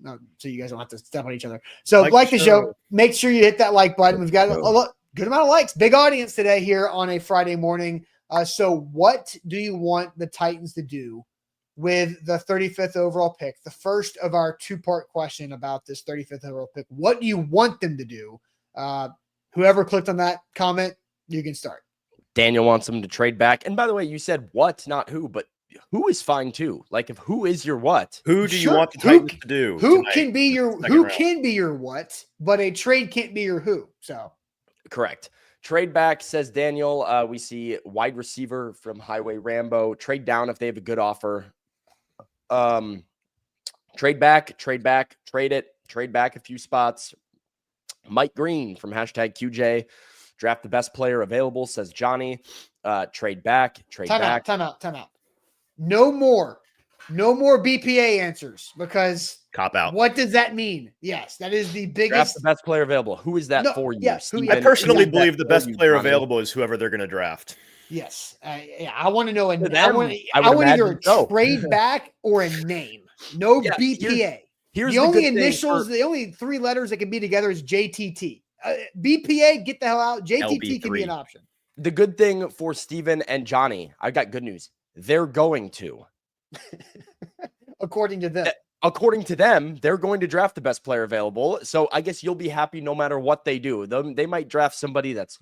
you guys don't have to step on each other. So like the show, make sure you hit that like button. We've got a good amount of likes, big audience today here on a Friday morning. So what do you want the Titans to do with the 35th overall pick? The first of our 2-part question about this 35th overall pick. What do you want them to do? Whoever clicked on that comment, you can start. Daniel wants them to trade back. And by the way, you said what, not who, but who is fine too. Like, if who is your what? Who do you want the Titans to do? Who can be your what, but a trade can't be your who. So correct. Trade back, says Daniel. We see wide receiver from Highway Rambo. Trade down if they have a good offer. Trade back, trade it, trade back a few spots. Mike Green from #QJ. Draft the best player available, says Johnny. Trade back, time out. No more BPA answers because cop out. What does that mean? Yes, that is the biggest. Draft the best player available. Who is that for you? Yeah, I personally believe the best player available is whoever they're going to draft. Yes, I want to know. I want either a trade back or a name. No BPA. Here's the only initials. The only 3 letters that can be together is JTT. BPA, get the hell out. JTT LB3 can be an option. The good thing for Steven and Johnny, I got good news. They're going to. According to them. According to them, they're going to draft the best player available. So I guess you'll be happy no matter what they do. They might draft somebody that's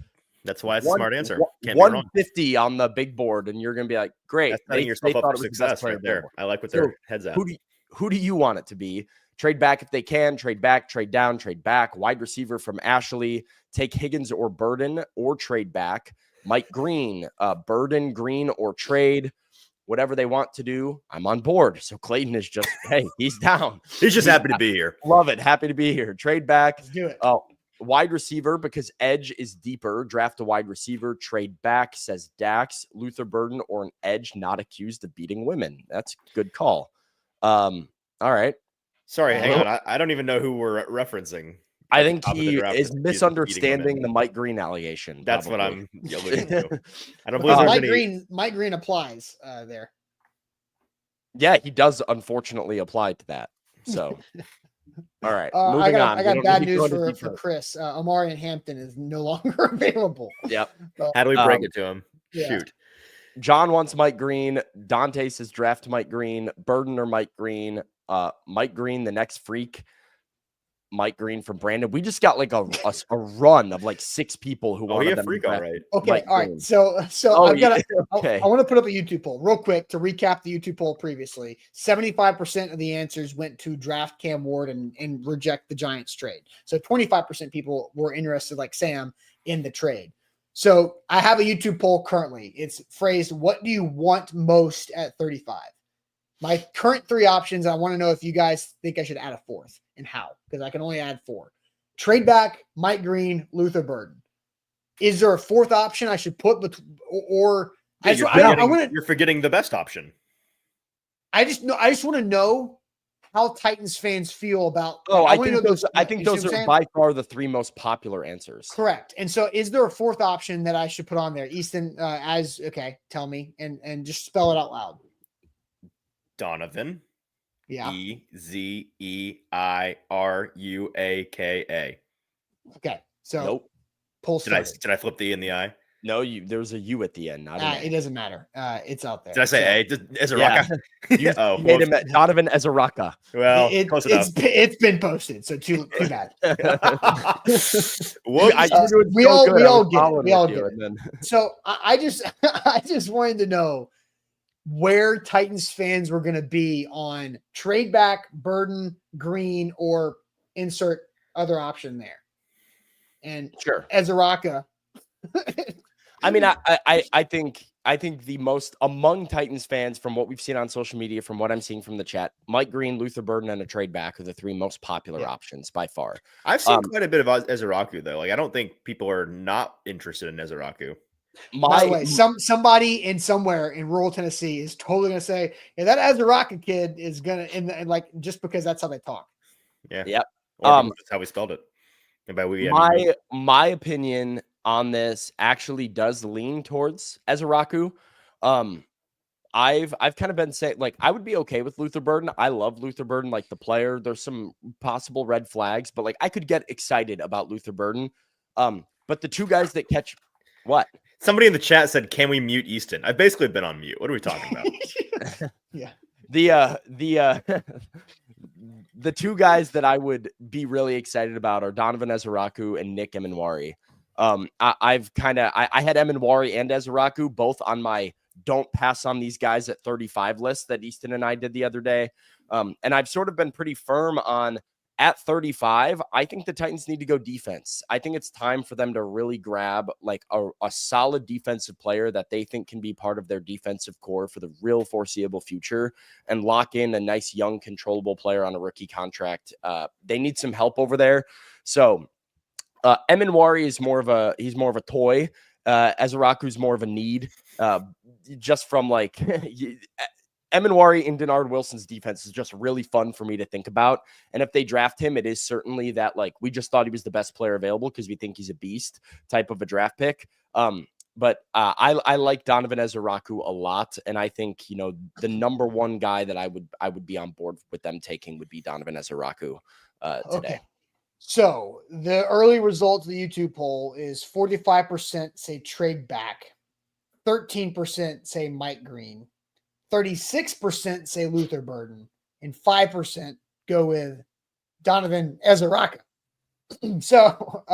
why it's a smart answer. 150 on the big board, and you're going to be like, great. That's setting yourself up for success right there. I like what their heads at. Who do you want it to be? Trade back if they can. Trade back, trade down, trade back. Wide receiver from Ashley. Take Higgins or Burden or trade back. Mike Green, Burden, Green, or trade. Whatever they want to do, I'm on board. So Clayton is just, hey, he's down. He's just happy to be here. Love it. Happy to be here. Trade back. Let's do it. Wide receiver, because edge is deeper. Draft a wide receiver. Trade back, says Dax. Luther Burden or an edge not accused of beating women. That's a good call. All right. Sorry, hang on. I don't even know who we're referencing. I think he is misunderstanding the Mike Green allegation. That's what I'm alluding to. I don't believe Mike Green applies there. Yeah, he does unfortunately apply to that. So, all right. I got bad news for Chris. Amari in Hampton is no longer available. Yep. How do we break it to him? Yeah. Shoot. John wants Mike Green. Dante says draft Mike Green. Burden or Mike Green. Mike Green, the next freak. Mike Green from Brandon. We just got like a run of like 6 people who Oh, wanted yeah, them to freak, all draft right. Okay, Mike all right. Green. So Oh, I've got okay. I want to put up a YouTube poll real quick to recap the YouTube poll previously. 75% of the answers went to draft Cam Ward and reject the Giants trade. So 25% people were interested, like Sam, in the trade. So I have a YouTube poll currently. It's phrased, "What do you want most at 35?" My current 3 options. I want to know if you guys think I should add a 4th and how, because I can only add 4. Trade back, Mike Green, Luther Burden. Is there a 4th option I should put, or Yeah, you're forgetting the best option. I just want to know how Titans fans feel about. Oh, I I think those are by far the 3 most popular answers. Correct. And so, is there a 4th option that I should put on there? Easton, okay, tell me and just spell it out loud. Donovan. Yeah. Ezeiruaka. Okay. So Nope. pull Did I started. flip the E in the I? No, there was a U at the end. Not an It doesn't matter. It's out there. Did I say So, A? Ezeiruaka? You Oh, made him Donovan Ezeraka. well, close enough. it's been posted, so too bad. Whoops. We all get it. And then So I just wanted to know where Titans fans were going to be on trade back, Burden, Green, or insert other option there. And sure. Ezeraka. I mean, I think the most among Titans fans, from what we've seen on social media, from what I'm seeing from the chat, Mike Green, Luther Burden, and a trade back are the 3 most popular options by far. I've seen quite a bit of Ezeiruaka though. Like, I don't think people are not interested in Ezeiruaka. By the way, somebody in somewhere in rural Tennessee is totally going to say, "Yeah, that Ezeraka kid is going to," and like just because that's how they talk. Yeah. Yep. Or that's how we spelled it. And by we, my opinion on this actually does lean towards Ezeiruaka. I've kind of been saying, like, I would be okay with Luther Burden. I love Luther Burden, like the player. There's some possible red flags, but like I could get excited about Luther Burden. But the 2 guys that catch what? Somebody in the chat said, "Can we mute Easton?" I've basically been on mute. What are we talking about? Yeah. The 2 guys that I would be really excited about are Donovan Ezeiruaka and Nick Emenwari. I had Emenwari and Ezeiruaka both on my don't pass on these guys at 35 list that Easton and I did the other day. And I've sort of been pretty firm on at 35. I think the Titans need to go defense. I think it's time for them to really grab like a solid defensive player that they think can be part of their defensive core for the real foreseeable future and lock in a nice young controllable player on a rookie contract. They need some help over there. So Emenwari is more of a toy. Ezeiruaka's more of a need. Just from like Emenwari and Denard Wilson's defense is just really fun for me to think about. And if they draft him, it is certainly that like we just thought he was the best player available because we think he's a beast type of a draft pick. But I like Donovan Ezeiruaka a lot, and I think the number 1 guy that I would be on board with them taking would be Donovan Ezeiruaka today. Okay. So the early results of the YouTube poll is 45% say trade back, 13% say Mike Green, 36% say Luther Burden, and 5% go with Donovan Ezeiruaka. So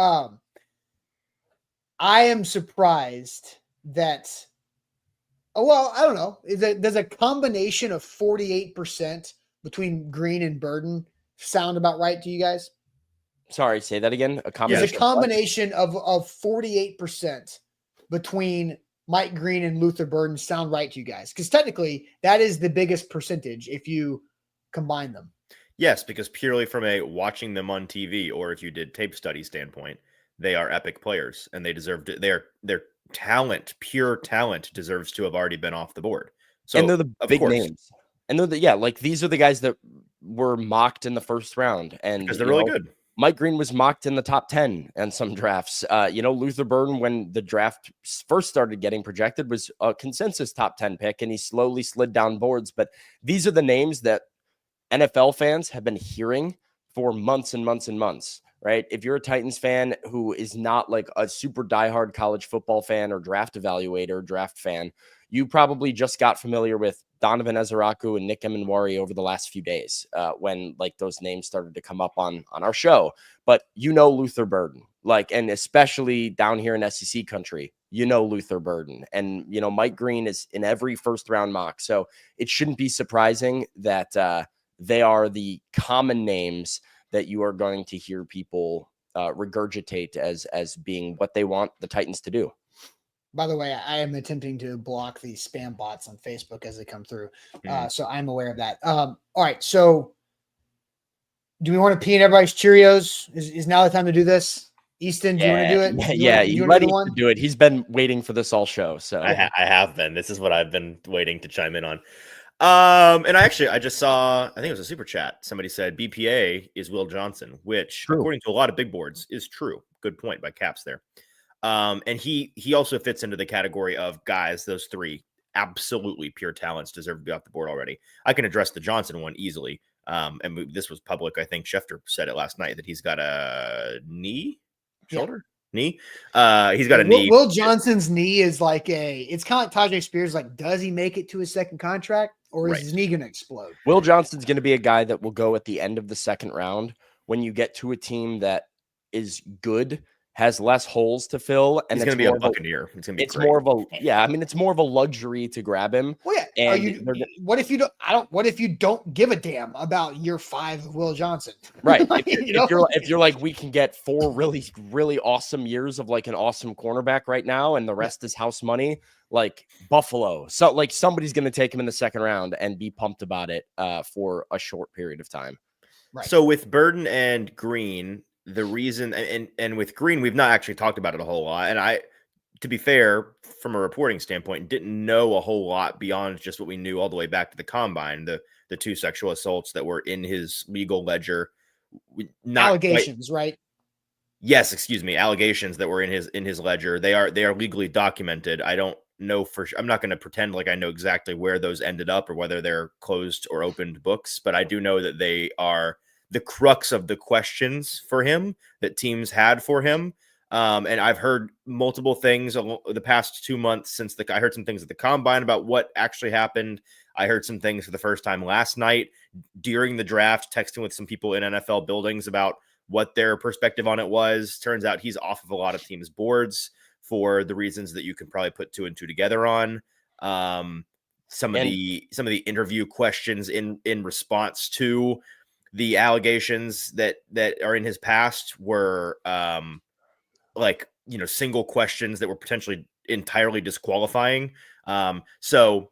I am surprised that, I don't know. Does a combination of 48% between Green and Burden sound about right to you guys? Sorry, say that again. There's a combination of 48% between Mike Green and Luther Burden sound right to you guys? Because technically that is the biggest percentage if you combine them. Yes, because purely from a watching them on TV, or if you did tape study standpoint, they are epic players and they deserve to, their talent, pure talent deserves to have already been off the board. So, and they're the big names. And they're like these are the guys that were mocked in the first round. And because they're really good. Mike Green was mocked in the top 10 in some drafts. Luther Burden, when the draft first started getting projected, was a consensus top 10 pick, and he slowly slid down boards. But these are the names that NFL fans have been hearing for months and months and months, right? If you're a Titans fan who is not like a super diehard college football fan or draft evaluator, draft fan, you probably just got familiar with Donovan Ezeraku and Nick Emanwari over the last few days when like those names started to come up on our show. But Luther Burden, and especially down here in SEC country, Luther Burden, and Mike Green is in every first round mock. So it shouldn't be surprising that they are the common names that you are going to hear people regurgitate as being what they want the Titans to do. By the way, I am attempting to block the spam bots on Facebook as they come through. So I'm aware of that. All right. So do we want to pee in everybody's Cheerios? Is now the time to do this? Easton, do you want to do it? You ready to do it? He's been waiting for this all show. So I have been. This is what I've been waiting to chime in on. And I just saw, I think it was a super chat. Somebody said BPA is Will Johnson, which according to a lot of big boards is true. Good point by Caps there. And he also fits into the category of guys, those three absolutely pure talents deserve to be off the board already. I can address the Johnson one easily. And this was public. I think Schefter said it last night that he's got a knee. Shoulder? Knee? He's got a knee. Will Johnson's knee is it's kind of like Tajay Spears. Like, does he make it to his second contract or is his knee going to explode? Will Johnson's going to be a guy that will go at the end of the second round when you get to a team that is good, has less holes to fill, and it's going to be a Buccaneer. It's going to be it's more of a it's more of a luxury to grab him. Well, yeah. And what if you don't give a damn about year 5 of Will Johnson? Right. If you're like, we can get 4 really, really awesome years of like an awesome cornerback right now, and the rest is house money, like Buffalo. So like somebody's going to take him in the second round and be pumped about it for a short period of time. Right. So with Burden and Green, the reason and with Green, we've not actually talked about it a whole lot. And I, to be fair, from a reporting standpoint, didn't know a whole lot beyond just what we knew all the way back to the combine, the 2 sexual assaults that were in his legal ledger. Allegations, right? Yes, excuse me. Allegations that were in his ledger. They are legally documented. I don't know for sure. I'm not going to pretend like I know exactly where those ended up or whether they're closed or opened books, but I do know that they are the crux of the questions for him that teams had for him. And I've heard multiple things the past 2 months since I heard some things at the combine about what actually happened. I heard some things for the first time last night during the draft, texting with some people in NFL buildings about what their perspective on it was. Turns out he's off of a lot of teams' boards for the reasons that you can probably put 2 and 2 together on. Some of the interview questions in response to the allegations that are in his past were single questions that were potentially entirely disqualifying. So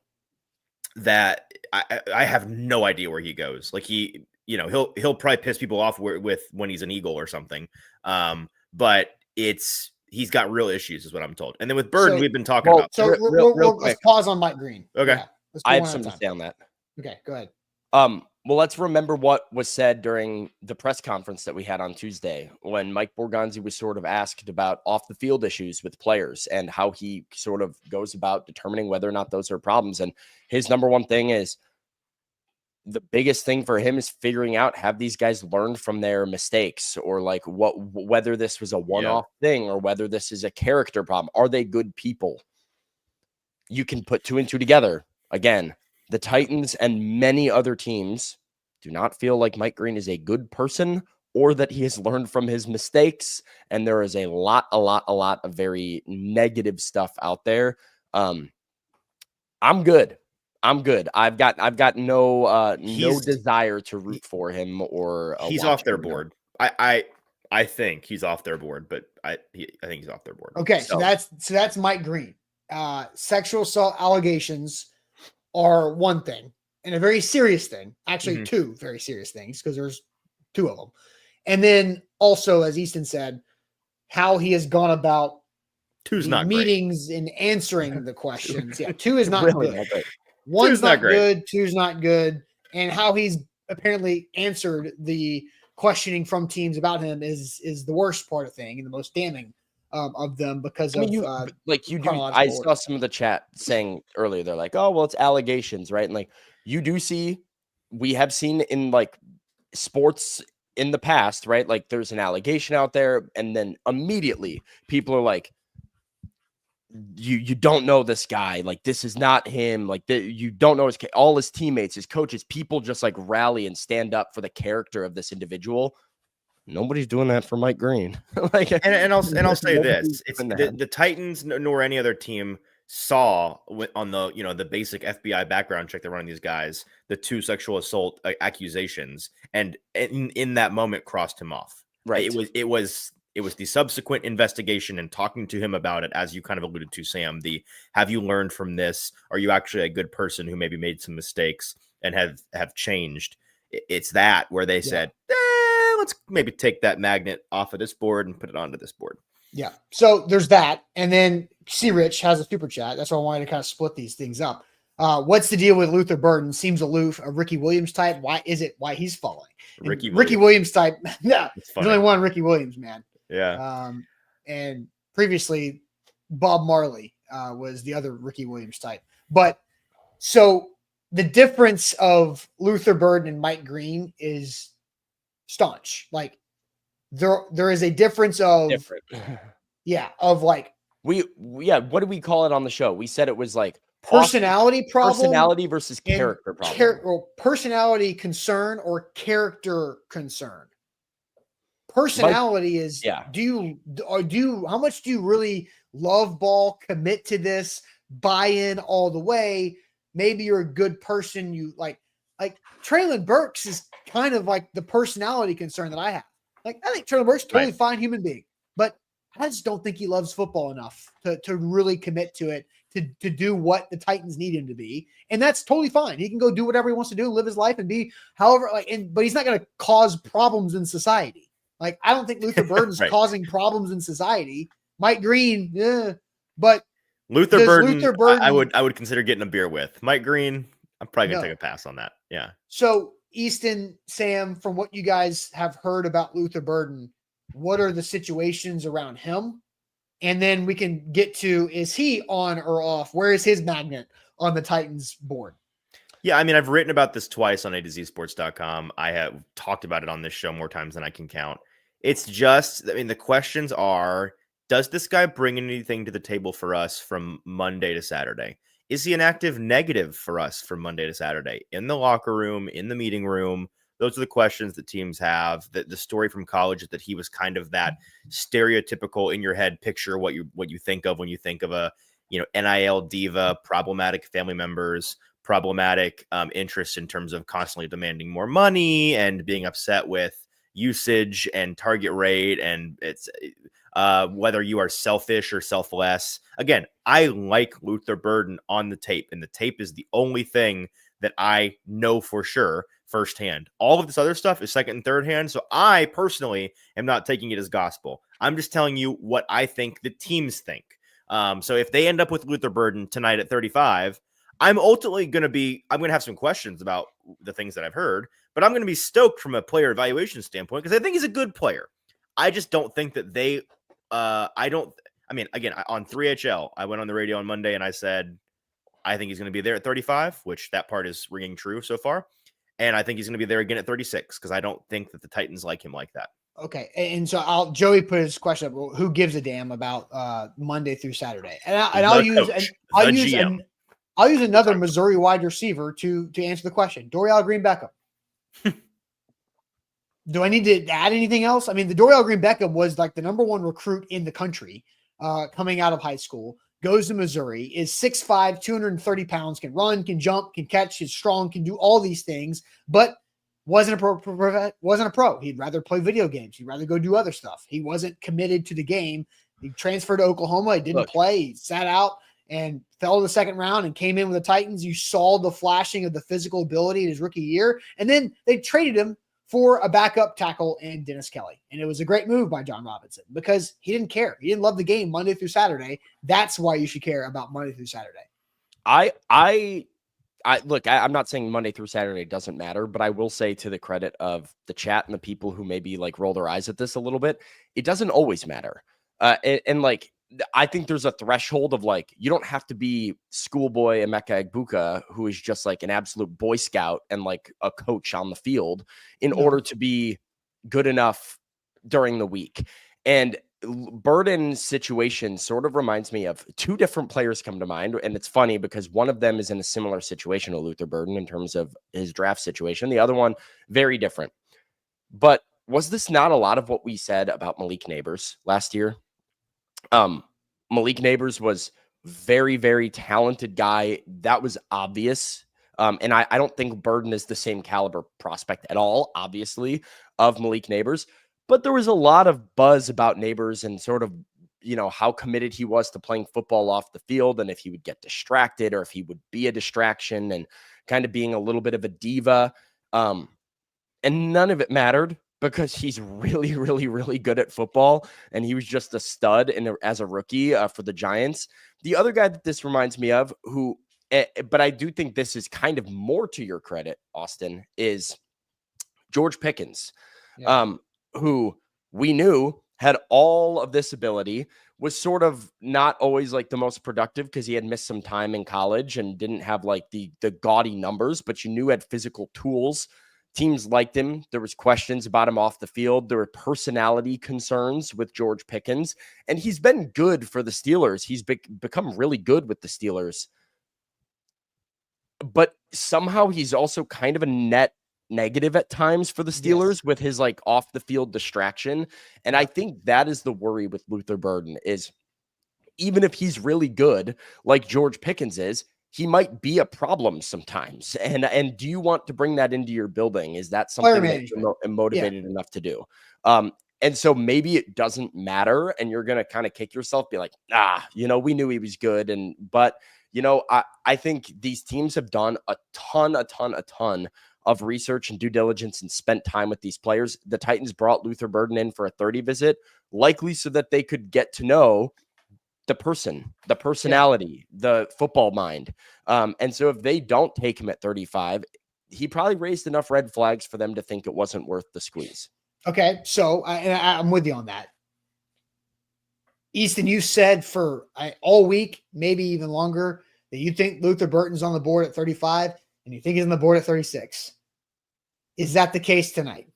that I have no idea where he goes. Like he'll probably piss people off with when he's an Eagle or something. But he's got real issues is what I'm told. And then with Burden, we've been talking about. So let's pause on Mike Green. Okay. Yeah, I have something to say on that. Okay, go ahead. Well, let's remember what was said during the press conference that we had on Tuesday when Mike Borgonzi was sort of asked about off the field issues with players and how he sort of goes about determining whether or not those are problems. And his number one thing is the biggest thing for him is figuring out, have these guys learned from their mistakes or like whether this was a one-off thing or whether this is a character problem. Are they good people? You can put 2 and 2 together. Again, the Titans and many other teams do not feel like Mike Green is a good person or that he has learned from his mistakes. And there is a lot of very negative stuff out there. I'm good. I've got no desire to root for him or he's off their board. I think he's off their board, but I think he's off their board. Okay, so that's Mike Green. Sexual assault allegations are one thing and a very serious thing. Actually, 2 very serious things because there's 2 of them. And then also, as Easton said, how he has gone about 2's not meetings great. And answering the questions. Yeah, 2 is not really good. not 1's not good. 2's not good. And how he's apparently answered the questioning from teams about him is the worst part of the thing and the most damning of them because I saw some of the chat saying earlier, they're like, oh, well, it's allegations, right? And like we have seen in like sports in the past, right? Like there's an allegation out there and then immediately people are like, you don't know this guy. Like, this is not him. Like, you don't know all his teammates, his coaches, people just like rally and stand up for the character of this individual. Nobody's doing that for Mike Green. Like, and I'll say nobody's this: it's doing that. the Titans nor any other team saw on the the basic FBI background check they're running these guys, the 2 sexual assault accusations, and in that moment crossed him off. Right. It was the subsequent investigation and talking to him about it, as you kind of alluded to, Sam. Have you learned from this? Are you actually a good person who maybe made some mistakes and have changed? It's that where they said, let's maybe take that magnet off of this board and put it onto this board. Yeah. So there's that. And then C. Rich has a super chat. That's why I wanted to kind of split these things up. What's the deal with Luther Burden? Seems aloof, a Ricky Williams type. Why he's falling? Ricky Williams type. Yeah. There's only one Ricky Williams, man. Yeah. And previously Bob Marley was the other Ricky Williams type. But so the difference of Luther Burden and Mike Green is staunch. Like there is a difference of of like what do we call it on the show? We said it was like personality versus character problem. Or personality concern or character concern. Personality is how much do you really love ball, commit to this, buy in all the way? Maybe you're a good person. You like Traylon Burks is kind of like the personality concern that I have. Like, I think Traylon Burks is a totally fine human being, but I just don't think he loves football enough to really commit to it, to do what the Titans need him to be. And that's totally fine. He can go do whatever he wants to do and live his life and be however, but he's not going to cause problems in society. Like, I don't think Luther Burden's causing problems in society. Mike Green, but Luther Burden, I would consider getting a beer with. Mike Green, I'm probably going to take a pass on that. Yeah. So, Easton, Sam, from what you guys have heard about Luther Burden, what are the situations around him? And then we can get to, is he on or off? Where is his magnet on the Titans board? Yeah, I mean, I've written about this twice on A2ZSports.com. I have talked about it on this show more times than I can count. It's just, I mean, the questions are, does this guy bring anything to the table for us from Monday to Saturday? Is he an active negative for us from Monday to Saturday? In the locker room, in the meeting room? Those are the questions that teams have. The story from college is that he was kind of that stereotypical in your head picture, what you think of when you think of a NIL diva, problematic family members, problematic interests in terms of constantly demanding more money and being upset with usage and target rate, and it's whether you are selfish or selfless. Again, I like Luther Burden on the tape, and the tape is the only thing that I know for sure firsthand. All of this other stuff is second and third hand, so I personally am not taking it as gospel. I'm just telling you what I think the teams think. So if they end up with Luther Burden tonight at 35, I'm ultimately going to have some questions about the things that I've heard, but I'm going to be stoked from a player evaluation standpoint because I think he's a good player. I just don't think that again, on 3HL, I went on the radio on Monday and I said, I think he's going to be there at 35, which that part is ringing true so far. And I think he's going to be there again at 36 because I don't think that the Titans like him like that. Okay. And so Joey put his question up. Well, who gives a damn about Monday through Saturday? I'll use another Missouri wide receiver to answer the question. Dorial Green Beckham. Do I need to add anything else? I mean, the Dorial Green Beckham was like the number one recruit in the country coming out of high school, goes to Missouri, is 6'5", 230 pounds, can run, can jump, can catch, is strong, can do all these things, but wasn't a pro. He'd rather play video games. He'd rather go do other stuff. He wasn't committed to the game. He transferred to Oklahoma. He didn't play. He sat out and fell to the second round and came in with the Titans. You saw the flashing of the physical ability in his rookie year. And then they traded him for a backup tackle in Dennis Kelly. And it was a great move by John Robinson because he didn't care. He didn't love the game Monday through Saturday. That's why you should care about Monday through Saturday. Look, I'm not saying Monday through Saturday doesn't matter, but I will say to the credit of the chat and the people who maybe like roll their eyes at this a little bit, it doesn't always matter. And I think there's a threshold of like, you don't have to be schoolboy Emeka Egbuka, who is just like an absolute Boy Scout and like a coach on the field in order to be good enough during the week. And Burden's situation sort of reminds me of two different players come to mind. And it's funny because one of them is in a similar situation to Luther Burden in terms of his draft situation. The other one, very different. But was this not a lot of what we said about Malik Neighbors last year? Malik Neighbors was very, very talented guy. That was obvious. And I don't think Burden is the same caliber prospect at all, obviously, of Malik Neighbors. But there was a lot of buzz about Neighbors and sort of, how committed he was to playing football off the field and if he would get distracted or if he would be a distraction and kind of being a little bit of a diva. And none of it mattered because he's really, really, really good at football. And he was just a stud as a rookie for the Giants. The other guy that this reminds me of but I do think this is kind of more to your credit, Austin, is George Pickens. Yeah. Who we knew had all of this ability, was sort of not always like the most productive because he had missed some time in college and didn't have like the gaudy numbers, but you knew had physical tools. Teams liked him. There was questions about him off the field. There were personality concerns with George Pickens, and he's been good for the Steelers. He's become really good with the Steelers, but somehow he's also kind of a net negative at times for the Steelers with his like off the field distraction. And I think that is the worry with Luther Burden is even if he's really good, like George Pickens is, he might be a problem sometimes. And do you want to bring that into your building? Is that something that you're motivated enough to do? And so maybe it doesn't matter and you're going to kind of kick yourself, be like, we knew he was good. But I think these teams have done a ton of research and due diligence and spent time with these players. The Titans brought Luther Burden in for a 30 visit, likely so that they could get to know the person, the personality, the football mind. And so if they don't take him at 35, he probably raised enough red flags for them to think it wasn't worth the squeeze. Okay. So I'm with you on that. Easton, you said for all week, maybe even longer, that you think Luther Burton's on the board at 35 and you think he's on the board at 36. Is that the case tonight?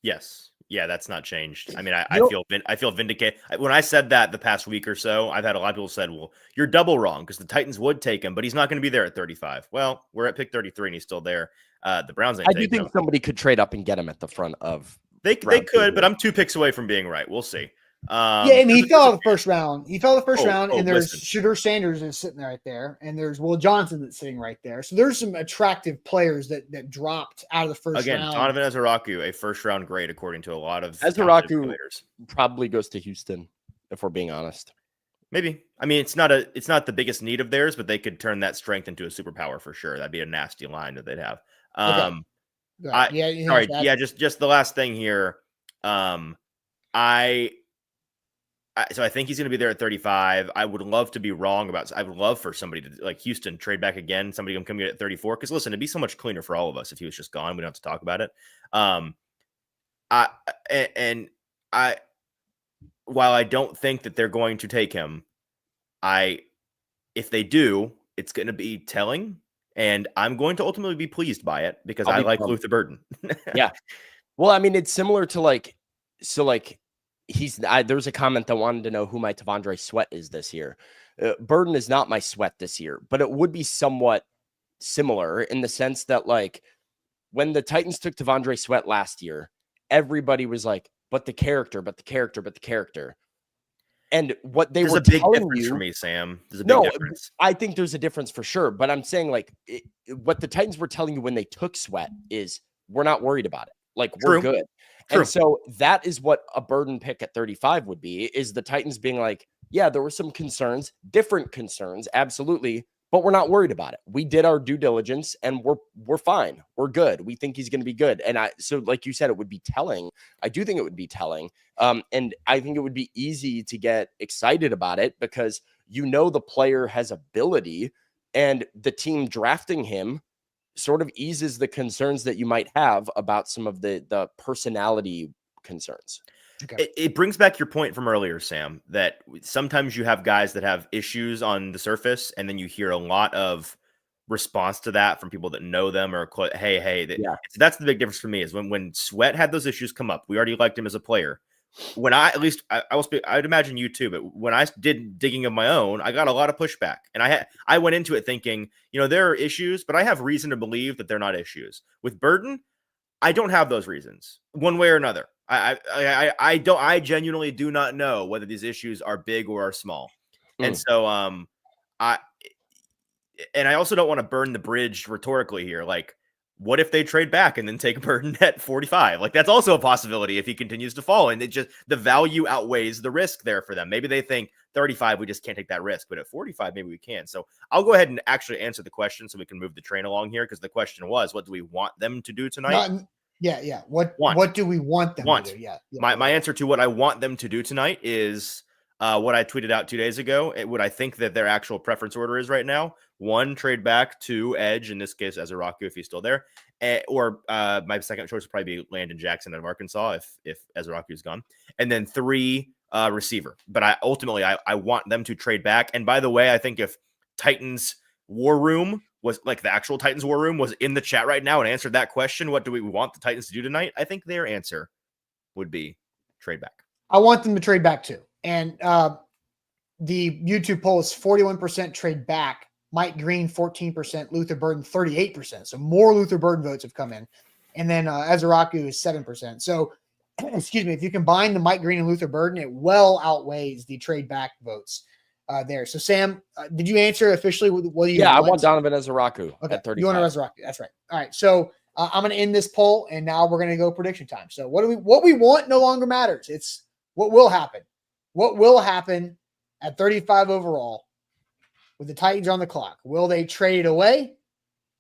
Yes. Yeah, that's not changed. I mean, I feel vindicated. When I said that the past week or so, I've had a lot of people said, well, you're double wrong because the Titans would take him, but he's not going to be there at 35. Well, we're at pick 33 and he's still there. The Browns ain't I do think somebody could trade up and get him at the front of. They could, but I'm 2 picks away from being right. We'll see. And he fell the first round. And there's Shedeur Sanders is sitting right there, and there's Will Johnson that's sitting right there. So there's some attractive players that dropped out of the first round. Again, Donovan Ezeraku, a first round grade according to a lot of Ezeraku probably goes to Houston, if we're being honest. Maybe. I mean, it's not the biggest need of theirs, but they could turn that strength into a superpower for sure. That'd be a nasty line that they'd have. Just the last thing here. So I think he's going to be there at 35. I would love to be wrong I would love for somebody to, like Houston, trade back again. Somebody can come in at 34. Because listen, it'd be so much cleaner for all of us if he was just gone. We don't have to talk about it. While I don't think that they're going to take him, if they do, it's going to be telling. And I'm going to ultimately be pleased by it because I like Luther Burden. Yeah. Well, I mean, it's similar to there's a comment that wanted to know who my Tavondre Sweat is this year. Burden is not my Sweat this year, but it would be somewhat similar in the sense that like when the Titans took Tavondre Sweat last year, everybody was like, but the character. And what they were telling you, there's a big difference for me, Sam. There's a big difference. I think there's a difference for sure, but I'm saying like what the Titans were telling you when they took Sweat is we're not worried about it. Like we're good. True. And so that is what a Burden pick at 35 would be, is the Titans being like, yeah, there were some concerns, different concerns, absolutely, but we're not worried about it. We did our due diligence and we're fine. We're good. We think he's going to be good. And so like you said, it would be telling. I do think it would be telling. And I think it would be easy to get excited about it because the player has ability and the team drafting him sort of eases the concerns that you might have about some of the personality concerns. Okay. It brings back your point from earlier, Sam, that sometimes you have guys that have issues on the surface, and then you hear a lot of response to that from people that know them or, hey. That's the big difference for me is when Sweat had those issues come up. We already liked him as a player. when I will speak, I'd imagine you too, but when I did digging of my own, I got a lot of pushback, and I went into it thinking, there are issues, but I have reason to believe that they're not issues. With Burton, I don't have those reasons one way or another. I genuinely do not know whether these issues are big or are small. And so I also don't want to burn the bridge rhetorically here. Like, what if they trade back and then take Burton at 45? Like, that's also a possibility if he continues to fall, and the value outweighs the risk there for them. Maybe they think 35, we just can't take that risk, but at 45, maybe we can. So I'll go ahead and actually answer the question so we can move the train along here, because the question was, what do we want them to do tonight? Yeah. What do we want them to do? Yeah. My answer to what I want them to do tonight is what I tweeted out 2 days ago. What I think that their actual preference order is right now: 1, trade back; 2, edge, in this case, Ezeraku, if he's still there. Or my second choice would probably be Landon Jackson out of Arkansas if Ezeraku is gone. And then 3, receiver. But I want them to trade back. And by the way, I think if Titans War Room was like the actual Titans War Room was in the chat right now and answered that question, what do we want the Titans to do tonight? I think their answer would be trade back. I want them to trade back too. And the YouTube poll is 41% trade back. Mike Green, 14%, Luther Burden, 38%. So more Luther Burden votes have come in. And then Ezeraku is 7%. So, excuse me, if you combine the Mike Green and Luther Burden, it well outweighs the trade back votes there. So, Sam, did you answer officially what you I want Donovan Ezeraku at 35. You want Ezeraku. That's right. All right. So, I'm going to end this poll, and now we're going to go prediction time. So, what we want no longer matters. It's what will happen. What will happen at 35 overall with the Titans on the clock? Will they trade it away?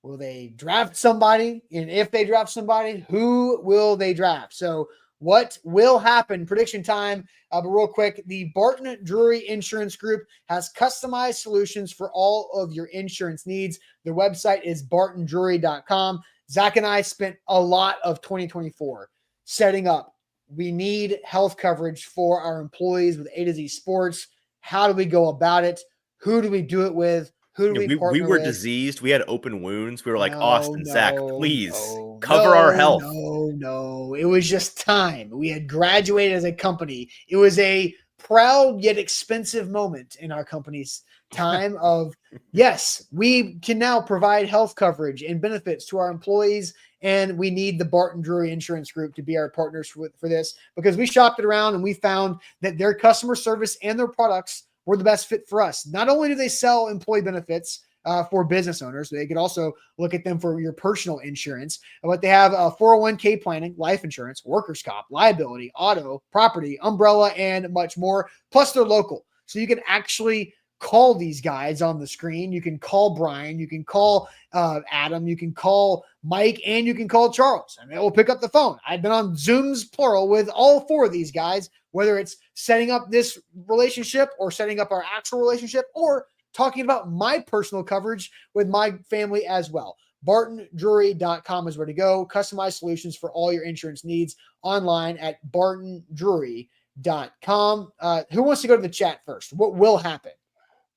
Will they draft somebody? And if they draft somebody, who will they draft? So what will happen? Prediction time. But real quick, the Barton Drury Insurance Group has customized solutions for all of your insurance needs. Their website is bartondrury.com. Zach and I spent a lot of 2024 setting up. We need health coverage for our employees with A to Z Sports. How do we go about it? Who do we do it with? Who do we partner we were with? diseased. We had open wounds. We were like, Austin, Zach, please cover our health. No. It was just time. We had graduated as a company. It was a proud yet expensive moment in our company's time of, yes, we can now provide health coverage and benefits to our employees, and we need the Barton Drury Insurance Group to be our partners for this, because we shopped it around and we found that their customer service and their products were the best fit for us. Not only do they sell employee benefits for business owners, they could also look at them for your personal insurance, but they have 401k planning, life insurance, workers' comp, liability, auto, property, umbrella, and much more. Plus they're local. So you can actually call these guys on the screen. You can call Brian, you can call Adam, you can call Mike, and you can call Charles. And they will pick up the phone. I've been on Zooms plural with all 4 of these guys, whether it's setting up this relationship or setting up our actual relationship or talking about my personal coverage with my family as well. BartonDrury.com is where to go. Customized solutions for all your insurance needs online at BartonDrury.com. Who wants to go to the chat first? What will happen?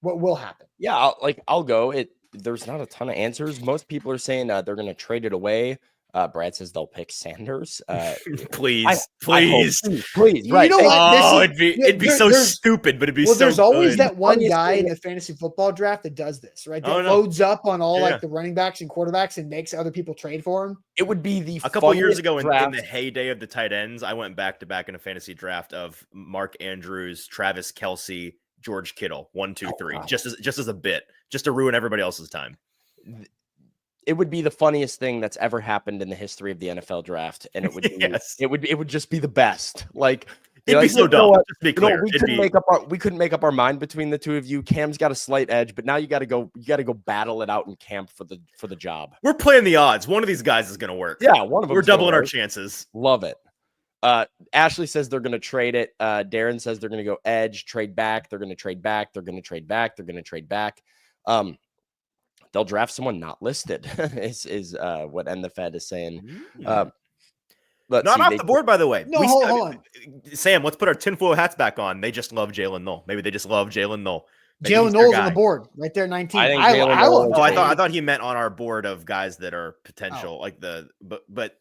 What will happen? Yeah, I'll go. There's not a ton of answers. Most people are saying they're going to trade it away. Brad says they'll pick Sanders. Please. Right. You know what? It'd be so stupid, but it'd be so there's always good. that one guy in the fantasy football draft that does this, right? That loads up on all like the running backs and quarterbacks and makes other people trade for him. It would be a couple years ago in the heyday of the tight ends. I went back to back in a fantasy draft of Mark Andrews, Travis Kelce, George Kittle, 1, 2, 3, just as a bit, just to ruin everybody else's time. It would be the funniest thing that's ever happened in the history of the NFL draft, and it would be, it would just be the best. Like, it'd be so dumb. Just to be clear, we couldn't make up our mind between the two of you. Cam's got a slight edge, but now you got to go battle it out in camp for the job. We're playing the odds. One of these guys is going to work. Yeah, one of them. We're doubling our chances. Love it. Ashley says they're going to trade it. Darren says they're going to go edge, trade back. They're going to trade back. Trade back. They'll draft someone not listed is what NFed is saying. Not off the board, by the way. No, hold on. Sam, let's put our tinfoil hats back on. They just love Jalen Knoll. Maybe they just love Jalen Knoll. Jalen Knoll's on the board right there, 19. I thought he meant on our board of guys that are potential, but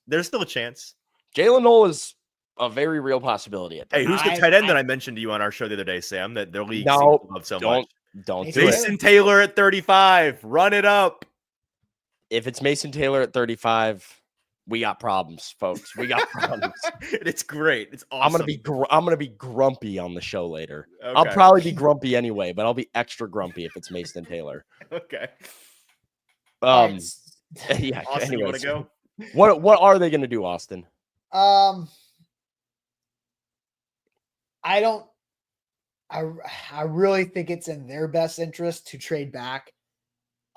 there's still a chance. Jalen Knoll is a very real possibility at that. Hey, who's the tight end that I mentioned to you on our show the other day, Sam, that their league seems to love so much? Don't Mason do it. Mason Taylor at 35. Run it up. If it's Mason Taylor at 35, we got problems, folks. We got problems. It's great. It's awesome. I'm gonna be grumpy on the show later. Okay. I'll probably be grumpy anyway, but I'll be extra grumpy if it's Mason Taylor. Okay. Yeah. Austin, you want Anyways, to go? what are they gonna do, Austin? I really think it's in their best interest to trade back.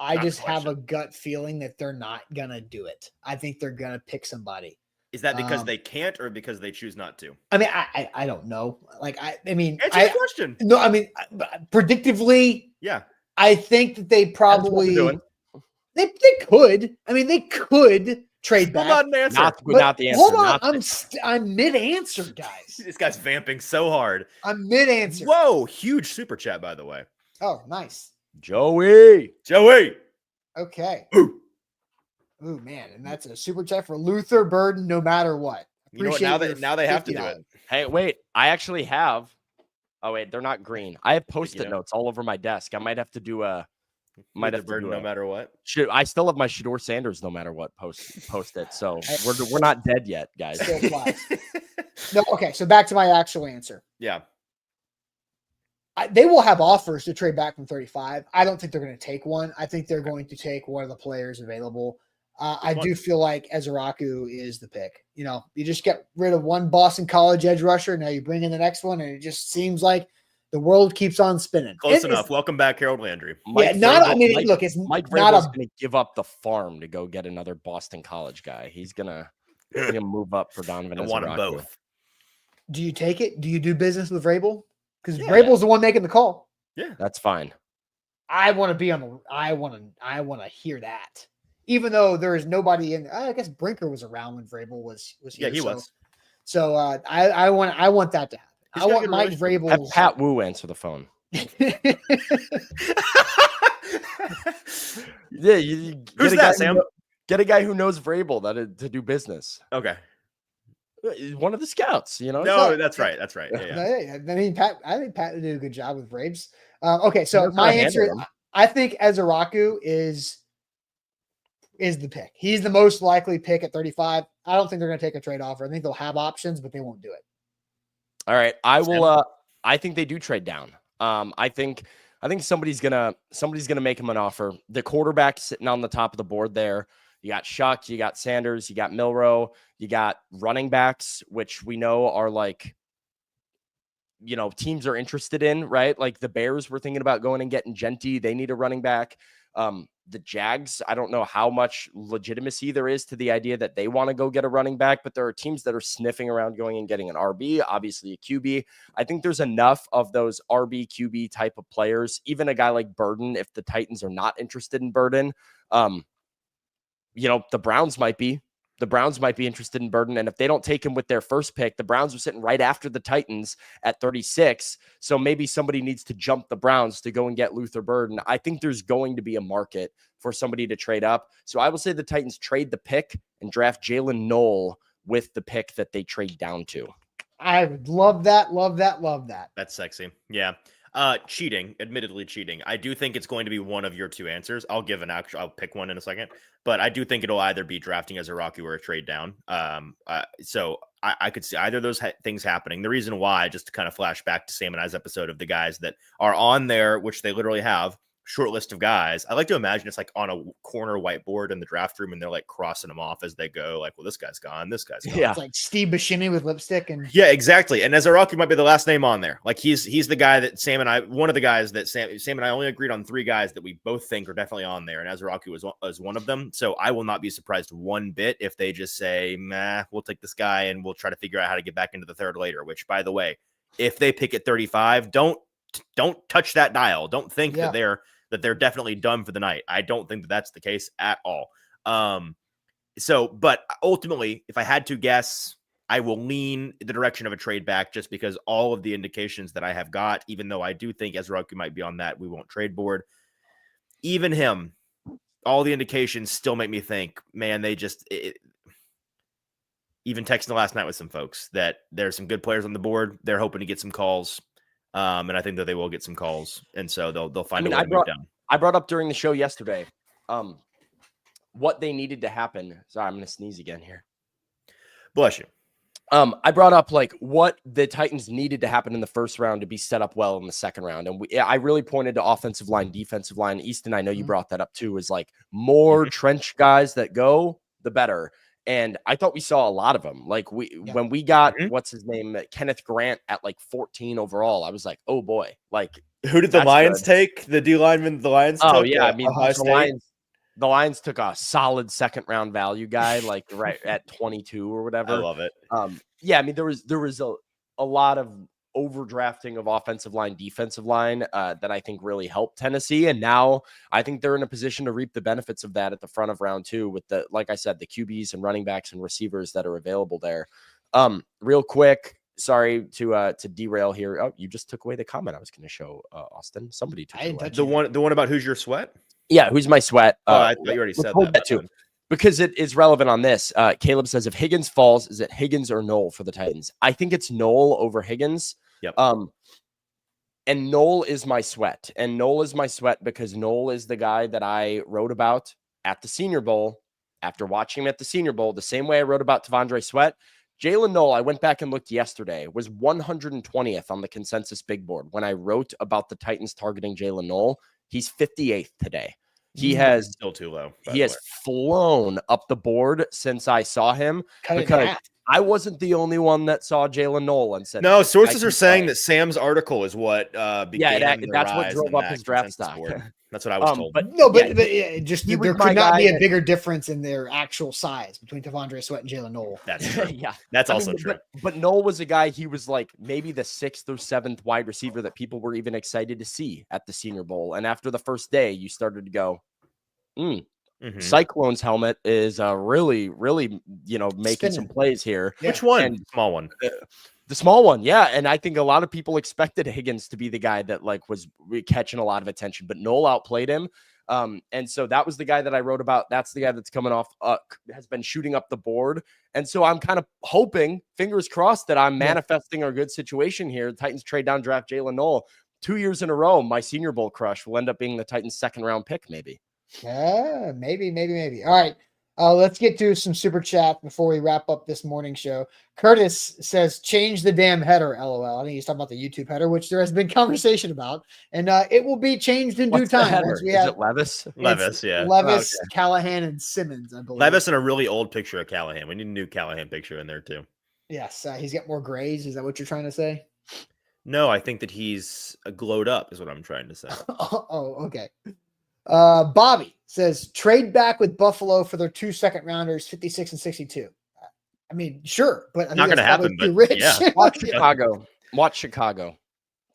I Not a just have a question. gut feeling that they're not gonna do it. I think they're gonna pick somebody. Is that because they can't or because they choose not to? I mean, I don't know. Like I mean, Answer the question. no. I mean, predictively, Yeah. I think that they probably they could. I mean, they could trade back. Hold on, an answer. Not the answer. Hold on, not I'm mid answer, guys. This guy's vamping so hard. I'm mid answer. Whoa, huge super chat, by the way. Oh, nice. Joey. Okay. Ooh. Ooh, man, and that's a super chat for Luther Burden, no matter what. You know what? Now they have to do $50. it. Hey, wait. I actually have. Oh wait, they're not green. I have Post-it notes all over my desk. I might have to do a. Might have to Burden do no matter what. I still have my Shador Sanders no matter what post-it. So we're not dead yet, guys. Still flies. No, okay. So back to my actual answer. Yeah. They will have offers to trade back from 35. I don't think they're going to take one. I think they're going to take one of the players available. I do feel like Ezeraku is the pick. You know, you just get rid of one Boston College edge rusher. Now you bring in the next one, and it just seems like the world keeps on spinning. Close enough. Welcome back, Harold Landry. Mike it's Mike not Vrabel's going to give up the farm to go get another Boston College guy. He's gonna move up for Donovan. I want them both. Do you take it? Do you do business with Vrabel? Because Vrabel's the one making the call. Yeah, that's fine. I want to be on the. I want to hear that. Even though there is nobody in, I guess Brinker was around when Vrabel was here. Yeah, he was. So I want that to happen. I want Mike Vrabel. Have Pat Wu answer the phone. Yeah, who's that, Sam? Get a guy who knows Vrabel to do business. Okay, one of the scouts. You know. No, that's right. That's right. Yeah. I mean, I think Pat did a good job with Vrabes. Okay, so my answer, I think Ezeraku is the pick. He's the most likely pick at 35. I don't think they're going to take a trade offer. I think they'll have options, but they won't do it. All right. I will. I think they do trade down. I think somebody's gonna make him an offer. The quarterback sitting on the top of the board there. You got Shuck, you got Sanders, you got Milrow, you got running backs, which we know are like, you know, teams are interested in, right? Like the Bears were thinking about going and getting Genty. They need a running back. The Jags, I don't know how much legitimacy there is to the idea that they want to go get a running back, but there are teams that are sniffing around going and getting an RB, obviously a QB. I think there's enough of those RB, QB type of players, even a guy like Burden, if the Titans are not interested in Burden, you know, the Browns might be interested in Burden. And if they don't take him with their first pick, the Browns are sitting right after the Titans at 36. So maybe somebody needs to jump the Browns to go and get Luther Burden. I think there's going to be a market for somebody to trade up. So I will say the Titans trade the pick and draft Jalen Knoll with the pick that they trade down to. I would love that. Love that. Love that. That's sexy. Yeah. Admittedly cheating. I do think it's going to be one of your two answers. I'll pick one in a second, but I do think it'll either be drafting as a Rocky or a trade down. So I could see either of those things happening. The reason why, just to kind of flash back to Sam and I's episode of the guys that are on there, which they literally have short list of guys. I like to imagine it's like on a corner whiteboard in the draft room and they're like crossing them off as they go. Like, well, this guy's gone. This guy's gone. Yeah. It's like Steve Buscemi with lipstick. And yeah, exactly. And Ezeraku might be the last name on there. Like he's the guy that one of the guys that Sam and I only agreed on 3 guys that we both think are definitely on there. And Ezeraku was one of them. So I will not be surprised one bit if they just say, nah, we'll take this guy and we'll try to figure out how to get back into the third later, which by the way, if they pick at 35, don't touch that dial. Don't think that they're definitely done for the night. I don't think that that's the case at all. But ultimately, if I had to guess, I will lean the direction of a trade back just because all of the indications that I have got, even though I do think Ezeraku might be on that we won't trade board, even him, all the indications still make me think, man, even texting last night with some folks that there's some good players on the board. They're hoping to get some calls. And I think that they will get some calls. And so they'll find a way to move down. I brought up during the show yesterday what they needed to happen. Sorry, I'm going to sneeze again here. Bless you. I brought up like what the Titans needed to happen in the first round to be set up well in the second round. And I really pointed to offensive line, defensive line. Easton, I know you brought that up too, is like more trench guys that go, the better. And I thought we saw a lot of them. Like when we got, what's his name, Kenneth Grant at like 14 overall, I was like, oh boy. Like, who did the Lions take? The D lineman the Lions took? Oh, yeah. I mean, the Lions took a solid second round value guy, like right at 22 or whatever. I love it. Yeah, I mean, there was a lot of overdrafting of offensive line, defensive line that I think really helped Tennessee. And now I think they're in a position to reap the benefits of that at the front of round 2 with the, like I said, the QBs and running backs and receivers that are available there. Real quick, sorry to derail here. Oh, you just took away the comment I was going to show, Austin. Somebody took it away. The one about who's your sweat? Yeah, who's my sweat? I thought you already said that too. Because it is relevant on this. Caleb says, if Higgins falls, is it Higgins or Knoll for the Titans? I think it's Knoll over Higgins. Yep. And Knoll is my sweat. And Knoll is my sweat because Knoll is the guy that I wrote about at the Senior Bowl. After watching him at the Senior Bowl, the same way I wrote about Tavondre Sweat, Jalen Knoll, I went back and looked yesterday, was 120th on the consensus big board. When I wrote about the Titans targeting Jalen Knoll, he's 58th today. He has still too low. He has flown up the board since I saw him because I wasn't the only one that saw Jalen Knoll and said, no, sources are saying that Sam's article is what began that's what drove up his draft stock. That's what I was told. But just there could not be a bigger difference in their actual size between Tavondre Sweat and Jalen Knoll. That's true. That's also true. But Knoll was a guy, he was like maybe the 6th or 7th wide receiver that people were even excited to see at the Senior Bowl. And after the first day, you started to go, Cyclone's helmet is really, really, making some plays here. Yeah. Which one? Small one. The small one, yeah. And I think a lot of people expected Higgins to be the guy that was catching a lot of attention, but Knoll outplayed him. And so that was the guy that I wrote about. That's the guy that's coming off, has been shooting up the board. And so I'm kind of hoping, fingers crossed, that I'm manifesting a good situation here. The Titans trade down, draft Jalen Knoll. 2 years in a row, my Senior Bowl crush will end up being the Titans' second round pick, maybe. Yeah, maybe. All right. Let's get to some super chat before we wrap up this morning show. Curtis says, change the damn header, LOL. I think he's talking about the YouTube header, which there has been conversation about. And it will be changed in due time. Is it Levis? Levis, yeah. Levis, Callahan, and Simmons, I believe. Levis and a really old picture of Callahan. We need a new Callahan picture in there, too. Yes. He's got more grays. Is that what you're trying to say? No, I think that he's glowed up is what I'm trying to say. Oh, okay. Bobby says trade back with Buffalo for their 2 second rounders, 56 and 62. I mean, sure, but I think not going to happen. But rich. Yeah. Watch Chicago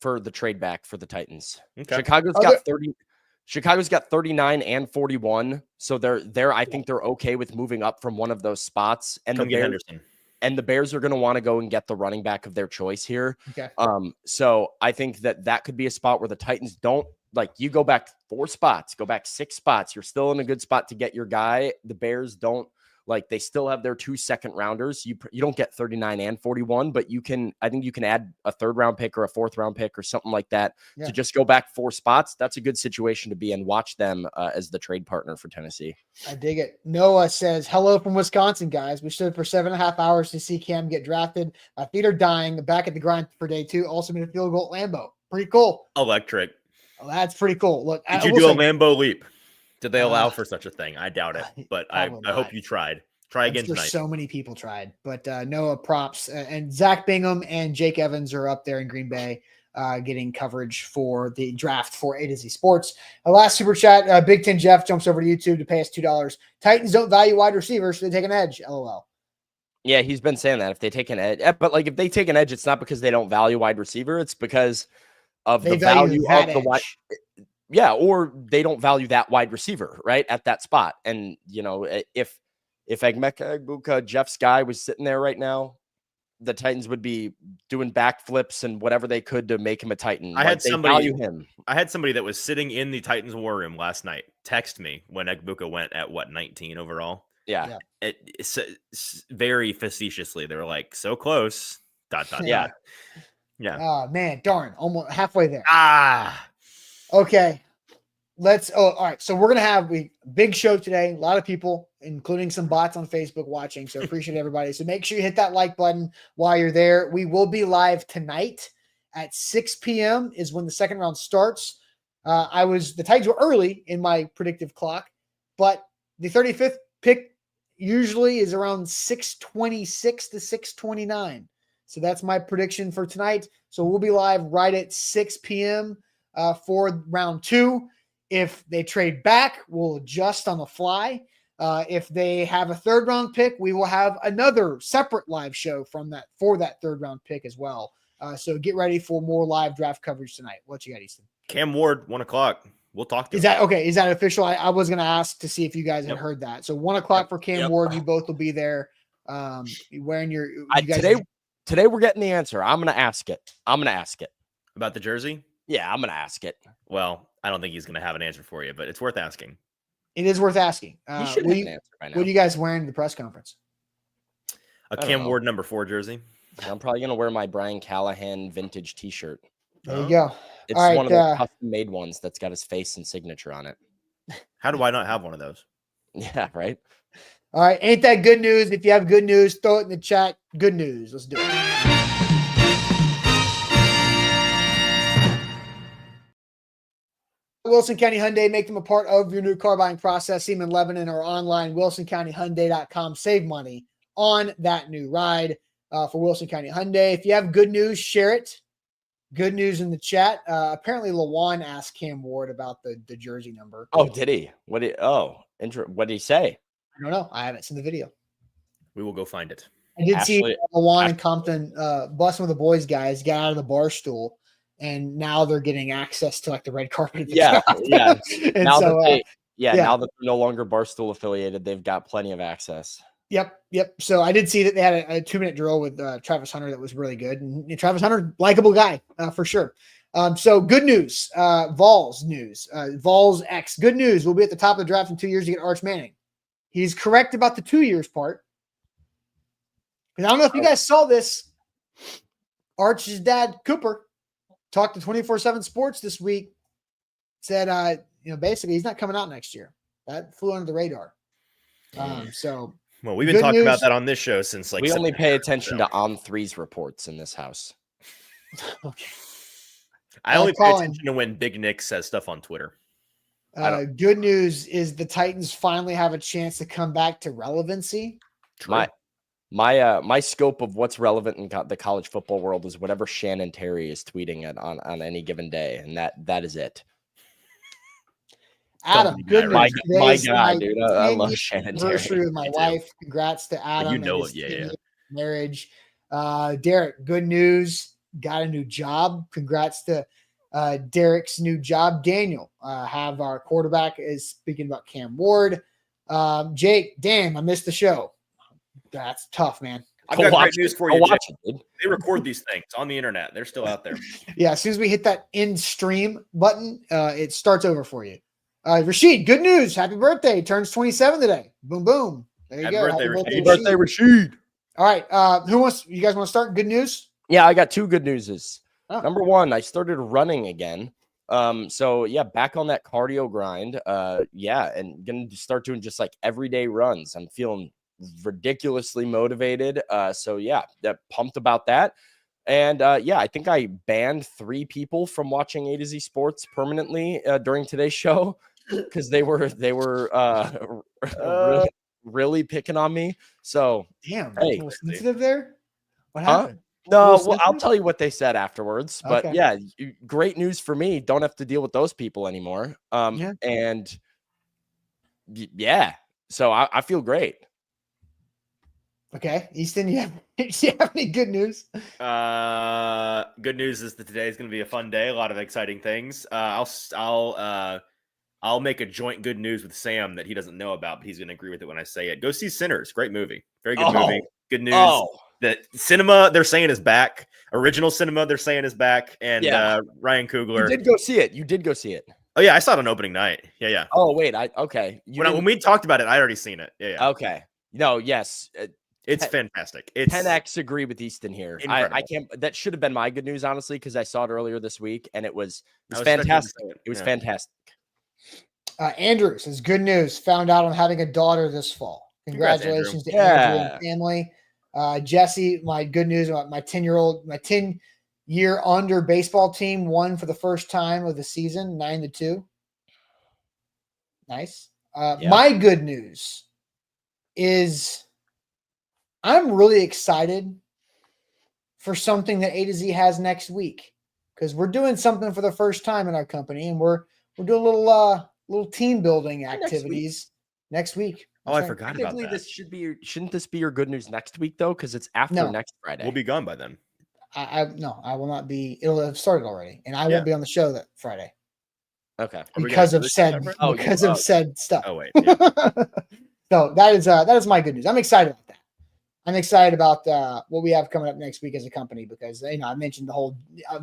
for the trade back for the Titans. Okay. Chicago's got 39 and 41, so they're I think they're okay with moving up from one of those spots. And the Bears are going to want to go and get the running back of their choice here. Okay. So I think that could be a spot where the Titans don't. Like, you go back 4 spots, go back 6 spots. You're still in a good spot to get your guy. The Bears don't, they still have their 2 second rounders. You don't get 39 and 41, but I think you can add a 3rd round pick or a 4th round pick or something like that to just go back 4 spots. That's a good situation to be in. Watch them as the trade partner for Tennessee. I dig it. Noah says, hello from Wisconsin, guys. We stood for 7.5 hours to see Cam get drafted. My feet are dying. Back at the grind for day 2. Also made a field goal at Lambeau. Pretty cool. Electric. Well, that's pretty cool. Look, did you do a Lambeau leap? Did they allow for such a thing? I doubt it, but I hope you tried. Try again tonight. So many people tried, but Noah props and Zach Bingham and Jake Evans are up there in Green Bay getting coverage for the draft for A to Z Sports. Last super chat, Big Ten Jeff jumps over to YouTube to pay us $2. Titans don't value wide receivers, so they take an edge. LOL. Yeah, he's been saying that if they take an edge, but if they take an edge, it's not because they don't value wide receiver. It's because of the value of the wide, or they don't value that wide receiver right at that spot. And if Emeka Egbuka, Jeff's guy, was sitting there right now, the Titans would be doing backflips and whatever they could to make him a Titan. I had somebody that was sitting in the Titans war room last night text me when Egbuka went at 19 overall, Yeah. It's very facetiously. They were like, so close. ... Yeah. Yeah. Oh man, darn, almost halfway there. Ah. Okay. All right. So we're gonna have a big show today. A lot of people, including some bots on Facebook watching. So appreciate everybody. So make sure you hit that like button while you're there. We will be live tonight at 6 p.m. is when the second round starts. The Tigers were early in my predictive clock, but the 35th pick usually is around 6:26 to 6:29. So that's my prediction for tonight. So we'll be live right at 6 p.m. For round 2. If they trade back, we'll adjust on the fly. If they have a third round pick, we will have another separate live show for that third round pick as well. So get ready for more live draft coverage tonight. What you got, Easton? Cam Ward, 1 o'clock. We'll talk to Is him. that okay? Is that official? I was going to ask to see if you guys had heard that. So 1 o'clock for Cam Ward. You both will be there. Wearing you guys Today we're getting the answer. I'm going to ask it. About the jersey? Yeah, I'm going to ask it. Well, I don't think he's going to have an answer for you, but it's worth asking. It is worth asking. He should have an answer by now. What are you guys wearing to the press conference? A Cam Ward number 4 jersey. I'm probably going to wear my Brian Callahan vintage t-shirt. There you go. It's one of the custom made ones that's got his face and signature on it. How do I not have one of those? Yeah, right. All right. Ain't that good news? If you have good news, throw it in the chat. Good news. Let's do it. Wilson County Hyundai, make them a part of your new car buying process. See them in Lebanon or online, wilsoncountyhyundai.com. Save money on that new ride for Wilson County Hyundai. If you have good news, share it. Good news in the chat. Apparently, Lawan asked Cam Ward about the jersey number. Oh, did he? What did he say? I don't know. I haven't seen the video. We will go find it. I did see Lawan and Compton busting with the boys guys, got out of the bar stool, and now they're getting access to like the red carpet. At the yeah. Now that now that they're no longer Barstool affiliated, they've got plenty of access. Yep. So I did see that they had a 2-minute drill with Travis Hunter that was really good. And Travis Hunter, likable guy for sure. So good news. Vols news. Vols X. Good news. We'll be at the top of the draft in 2 years to get Arch Manning. He's correct about the 2 years part. Because I don't know if you guys saw this. Arch's dad, Cooper, talked to 24/7 Sports this week. Said, basically he's not coming out next year. That flew under the radar. Well, we've been talking about that on this show since we only pay attention to On3's reports in this house. Okay. I only pay attention to when Big Nick says stuff on Twitter. Good news is the Titans finally have a chance to come back to relevancy. True. My scope of what's relevant in the college football world is whatever Shannon Terry is tweeting on any given day, and that is it. Adam, good news. My guy, dude. I love Shannon Terry. Anniversary with my wife. Congrats to Adam. Marriage. Derek, good news. Got a new job. Congrats to Derek's new job. Daniel, have our quarterback is speaking about Cam Ward. Jake, damn, I missed the show. That's tough, man. I've got great news for you, Jake. They record these things on the internet. They're still out there. Yeah, as soon as we hit that end stream button, it starts over for you. Rashid, good news. Happy birthday. Turns 27 today. Boom, boom. There you go. Happy birthday, Rashid. All right. You guys want to start? Good news? Yeah, I got 2 good newses. Oh. Number 1, I started running again. Back on that cardio grind. And going to start doing just like everyday runs. I'm feeling ridiculously motivated. That pumped about that. And I think I banned 3 people from watching A to Z Sports permanently during today's show because they were really picking on me. So damn, hey, sensitive there. What happened? No, well, I'll tell you what they said afterwards. But okay. Great news for me. Don't have to deal with those people anymore. So I feel great. Okay, Easton, you have any good news? Good news is that today is going to be a fun day. A lot of exciting things. I'll make a joint good news with Sam that he doesn't know about, but he's going to agree with it when I say it. Go see Sinners. Great movie. Very good movie. Good news. That cinema they're saying is back. Original cinema they're saying is back. And Ryan Coogler. You did go see it. Oh yeah, I saw it on opening night. Yeah. Oh wait, okay. When we talked about it, I'd already seen it. Yeah. Okay. No, yes. It's fantastic. It's 10x agree with Easton here. I can't. That should have been my good news, honestly, because I saw it earlier this week and it was fantastic. It was fantastic. Andrews is good news. Found out I'm having a daughter this fall. Congratulations to Andrew and family. Jesse, my good news about my 10-year under baseball team won for the first time of the season, 9-2. Nice. My good news is I'm really excited for something that A to Z has next week because we're doing something for the first time in our company, and we're doing little team building activities next week. Oh, I forgot about that. Shouldn't this be your good news next week though? Because it's after next Friday. We'll be gone by then. No, I will not be. It'll have started already, and I won't be on the show that Friday. Okay. Because of said stuff. Oh wait. So that is my good news. I'm excited about that. I'm excited about what we have coming up next week as a company because I mentioned the whole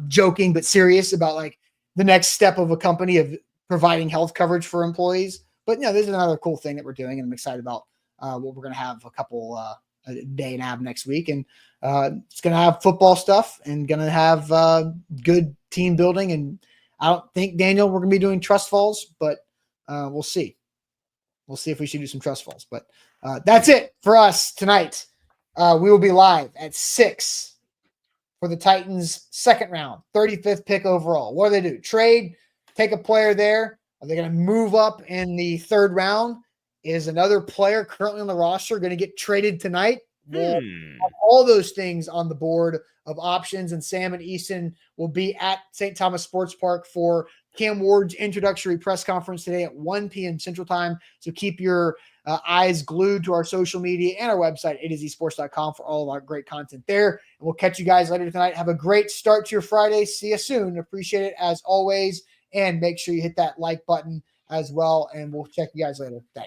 joking but serious about like the next step of a company of providing health coverage for employees. But this is another cool thing that we're doing, and I'm excited about what we're going to have a day and a half next week, and it's going to have football stuff and going to have good team building. And I don't think, Daniel, we're going to be doing trust falls, but we'll see. We'll see if we should do some trust falls. But that's it for us tonight. We will be live at 6 for the Titans' second round, 35th pick overall. What do they do? Trade, take a player there. Are they going to move up in the third round? Is another player currently on the roster going to get traded tonight? We'll have all those things on the board of options, and Sam and Easton will be at St. Thomas Sports Park for Cam Ward's introductory press conference today at 1 p.m. Central Time. So keep your eyes glued to our social media and our website, atozsports.com, for all of our great content there. And we'll catch you guys later tonight. Have a great start to your Friday. See you soon. Appreciate it as always. And make sure you hit that like button as well. And we'll check you guys later. Thanks.